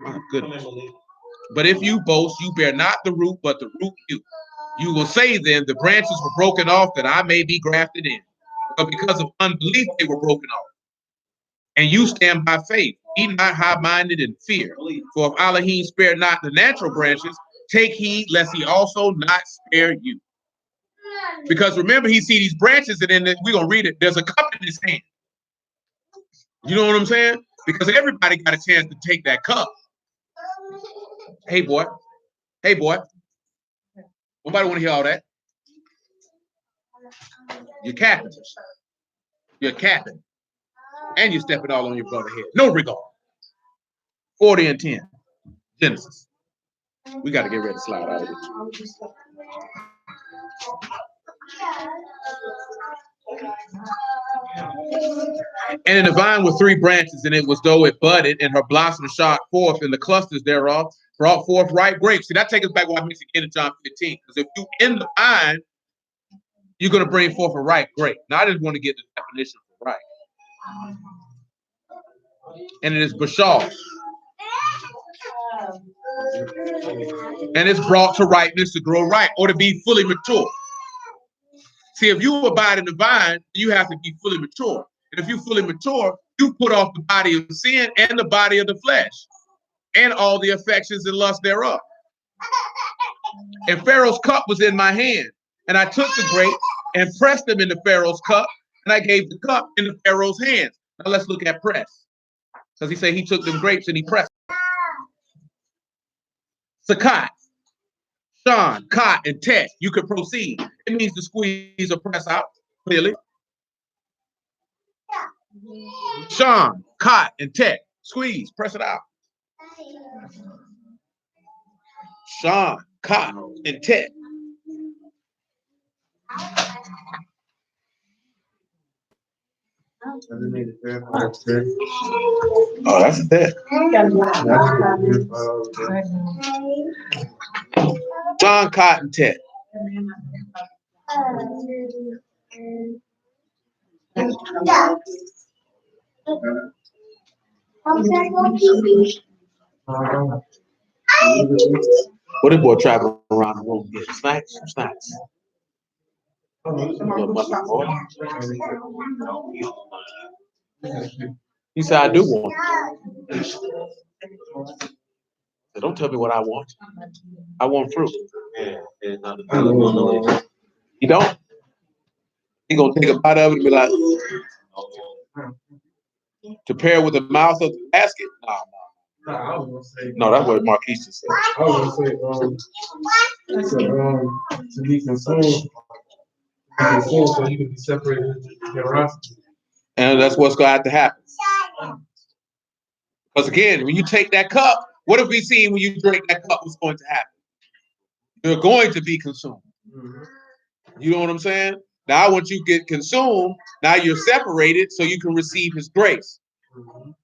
Speaker 1: my goodness. But if you boast, you bear not the root, but the root you. You will say then, the branches were broken off that I may be grafted in. But because of unbelief, they were broken off. And you stand by faith. Be not high-minded in fear. For if Elohim spared not the natural branches, take heed lest he also not spare you. Because remember, he see these branches, and then we're going to read it. There's a cup in his hand. You know what I'm saying? Because everybody got a chance to take that cup. Hey, boy. Hey, boy. Nobody want to hear all that. You're capping. You're capping. And you're stepping all on your brother's head. No regard. 40 and 10. Genesis. We got to get ready to slide out of this. And in the vine were 3 branches, and it was though it budded, and her blossom shot forth, and the clusters thereof brought forth ripe grapes. See, that takes us back what I mentioned again in John 15. Because if you in the vine, you're going to bring forth a ripe grape. Now, I just want to get the definition for ripe. And it is Mashal. And it's brought to ripeness to grow ripe or to be fully mature. See, if you abide in the vine, you have to be fully mature. And if you're fully mature, you put off the body of sin and the body of the flesh and all the affections and lust thereof. And Pharaoh's cup was in my hand. And I took the grapes and pressed them into Pharaoh's cup. And I gave the cup into Pharaoh's hands. Now let's look at press. Because he said he took them grapes and he pressed them. Sakat, Shan, Kot, and Tet. You could proceed. It means to squeeze or press out, clearly. Shan, Kot, and Tet. Squeeze, press it out. Shan, Kot, and Tet. Oh, that's a Tet. Shan, Kot, and Tet. What if boy traveling around the room getting snacks? Some snacks. He said, I do want it. So don't tell me what I want. I want fruit. You don't? He gonna take a bite of it and be like, to pair with the mouth of the basket?
Speaker 3: Nah, I was gonna say.
Speaker 1: No, that's what Marquise just said.
Speaker 3: I was gonna say, to be consumed, so you can be separated into generosity.
Speaker 1: And that's what's gonna have to happen. Because again, when you take that cup, what have we seen when you drink that cup? What's going to happen? You're going to be consumed. You know what I'm saying? Now, once you get consumed, now you're separated so you can receive his grace. You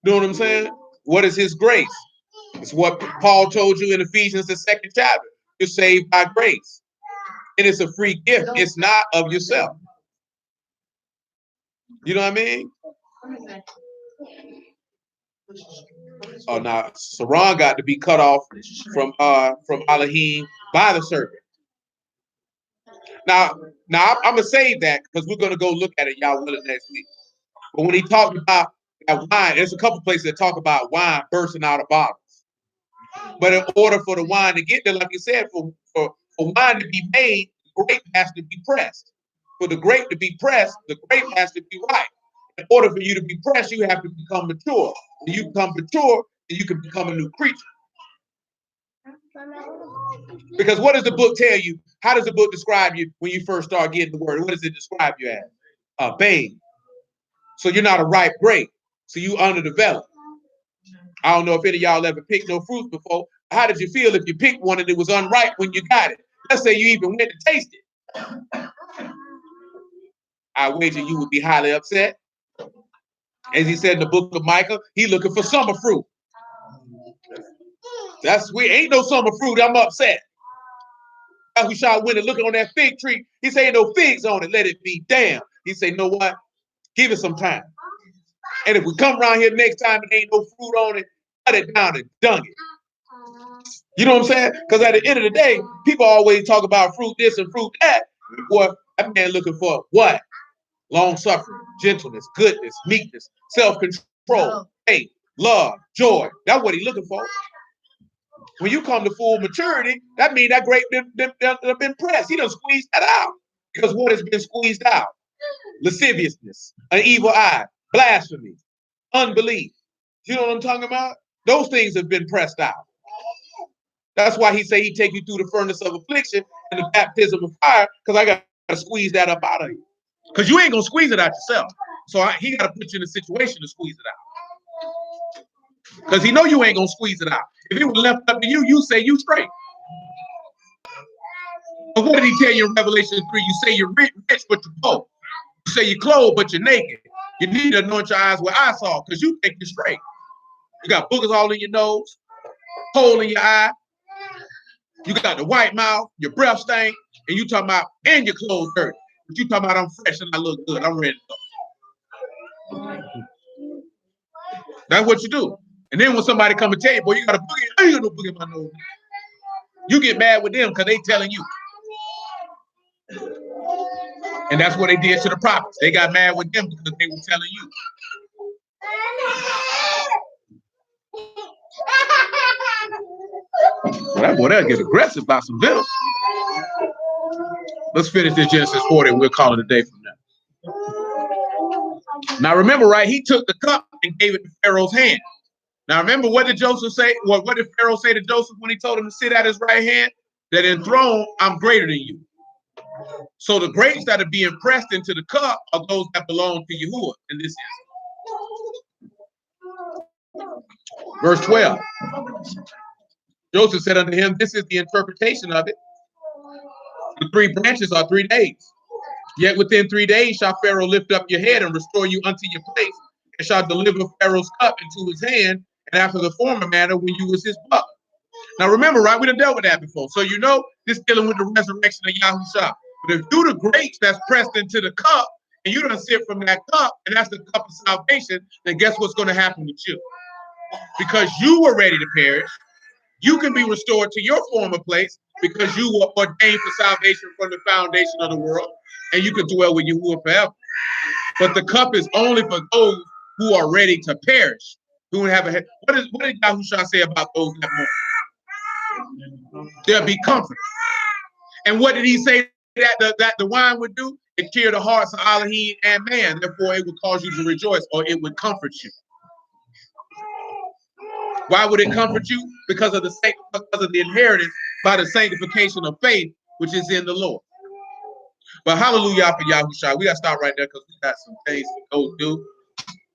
Speaker 1: know what I'm saying? What is his grace? It's what Paul told you in Ephesians, the 2nd chapter. You're saved by grace. And it's a free gift. It's not of yourself. You know what I mean? Oh, now Saran got to be cut off from Elohim by the serpent. Now I'm gonna save that because we're gonna go look at it, y'all, will, next week. But when he talked about that wine, there's a couple places that talk about wine bursting out of bottles. But in order for the wine to get there, like you said, for wine to be made, the grape has to be pressed. For the grape to be pressed, the grape has to be ripe. In order for you to be pressed, you have to become mature. When you become mature, then you can become a new creature. Because what does the book tell you? How does the book describe you when you first start getting the word? What does it describe you as? A babe. So you're not a ripe grape. So you underdeveloped. I don't know if any of y'all ever picked no fruits before. How did you feel if you picked one and it was unripe when you got it? Let's say you even went to taste it. I wager you would be highly upset. As he said in the book of Micah, he looking for summer fruit. That's sweet. Ain't no summer fruit. I'm upset. Mashal went and looking on that fig tree. He say, ain't no figs on it. Let it be. Damn. He say, know what? Give it some time. And if we come around here next time and ain't no fruit on it, cut it down and dung it. You know what I'm saying? Because at the end of the day, people always talk about fruit this and fruit that. Boy, that man looking for what? Long suffering, gentleness, goodness, meekness, self-control, faith, love, joy. That's what he's looking for. When you come to full maturity, that means that grape been pressed. He done squeezed that out. Because what has been squeezed out? Lasciviousness, an evil eye, blasphemy, unbelief. You know what I'm talking about? Those things have been pressed out. That's why he say he take you through the furnace of affliction and the baptism of fire, because I got to squeeze that up out of you. Because you ain't going to squeeze it out yourself. So he got to put you in a situation to squeeze it out. Because he know you ain't going to squeeze it out. If it was left up to you, you say you straight. But what did he tell you in Revelation 3? You say you're rich, but you're poor. You say you're clothed, but you're naked. You need to anoint your eyes with eye salt because you think you're straight. You got boogers all in your nose, hole in your eye. You got the white mouth, your breath stank, and you talking about, and your clothes dirty. But you talking about, I'm fresh and I look good. I'm ready to go. That's what you do. And then when somebody come and tell you, boy, you got a boogie, I ain't got no boogie in my nose. You get mad with them because they telling you. And that's what they did to the prophets. They got mad with them because they were telling you. Well, that boy, they'll get aggressive about some bills. Let's finish this Genesis 40 and we'll call it a day from now. Now remember, right, he took the cup and gave it to Pharaoh's hand. Now remember, what did Joseph say? What did Pharaoh say to Joseph when he told him to sit at his right hand? That in throne, I'm greater than you. So the grapes that are being pressed into the cup are those that belong to Yahuwah in this instance. Verse 12. Joseph said unto him, this is the interpretation of it. The 3 branches are 3 days. Yet within 3 days shall Pharaoh lift up your head and restore you unto your place, and shall deliver Pharaoh's cup into his hand, and after the former manner when you was his butler. Now remember, right, we done dealt with that before. So you know this dealing with the resurrection of Yahushua. But if you the grapes that's pressed into the cup, and you don't sip from that cup, and that's the cup of salvation, then guess what's going to happen with you? Because you were ready to perish, you can be restored to your former place because you were ordained for salvation from the foundation of the world, and you can dwell with Yahuwah forever. But the cup is only for those who are ready to perish. Who have a what did Yahushua say about those that mourn? They'll be comforted. And what did he say that the wine would do, it cheer the hearts of Elohim and man. Therefore, it would cause you to rejoice, or it would comfort you. Why would it comfort you? Because of the inheritance by the sanctification of faith, which is in the Lord. But hallelujah for Yahushua. We got to stop right there because we got some things to go do.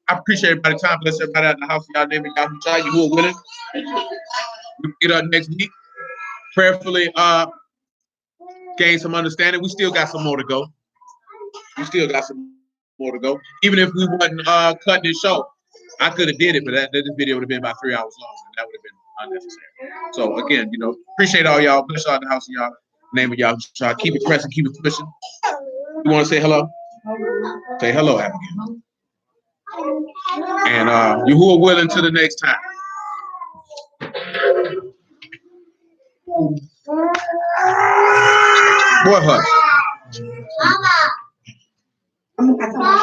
Speaker 1: I appreciate everybody's time. Bless everybody out in the house. Y'all name it Yahushua. You who are willing. We get up next week. Prayerfully gain some understanding. We still got some more to go. Even if we wasn't cutting this show, I could have did it, but this video would have been about 3 hours long, and that would have been unnecessary. So again, appreciate all y'all. Bless y'all in the house of y'all. Name of y'all. Keep it pressing, keep it pushing. You want to say hello? Say hello, Abigail. And you who are willing to the next time. Boy, hush.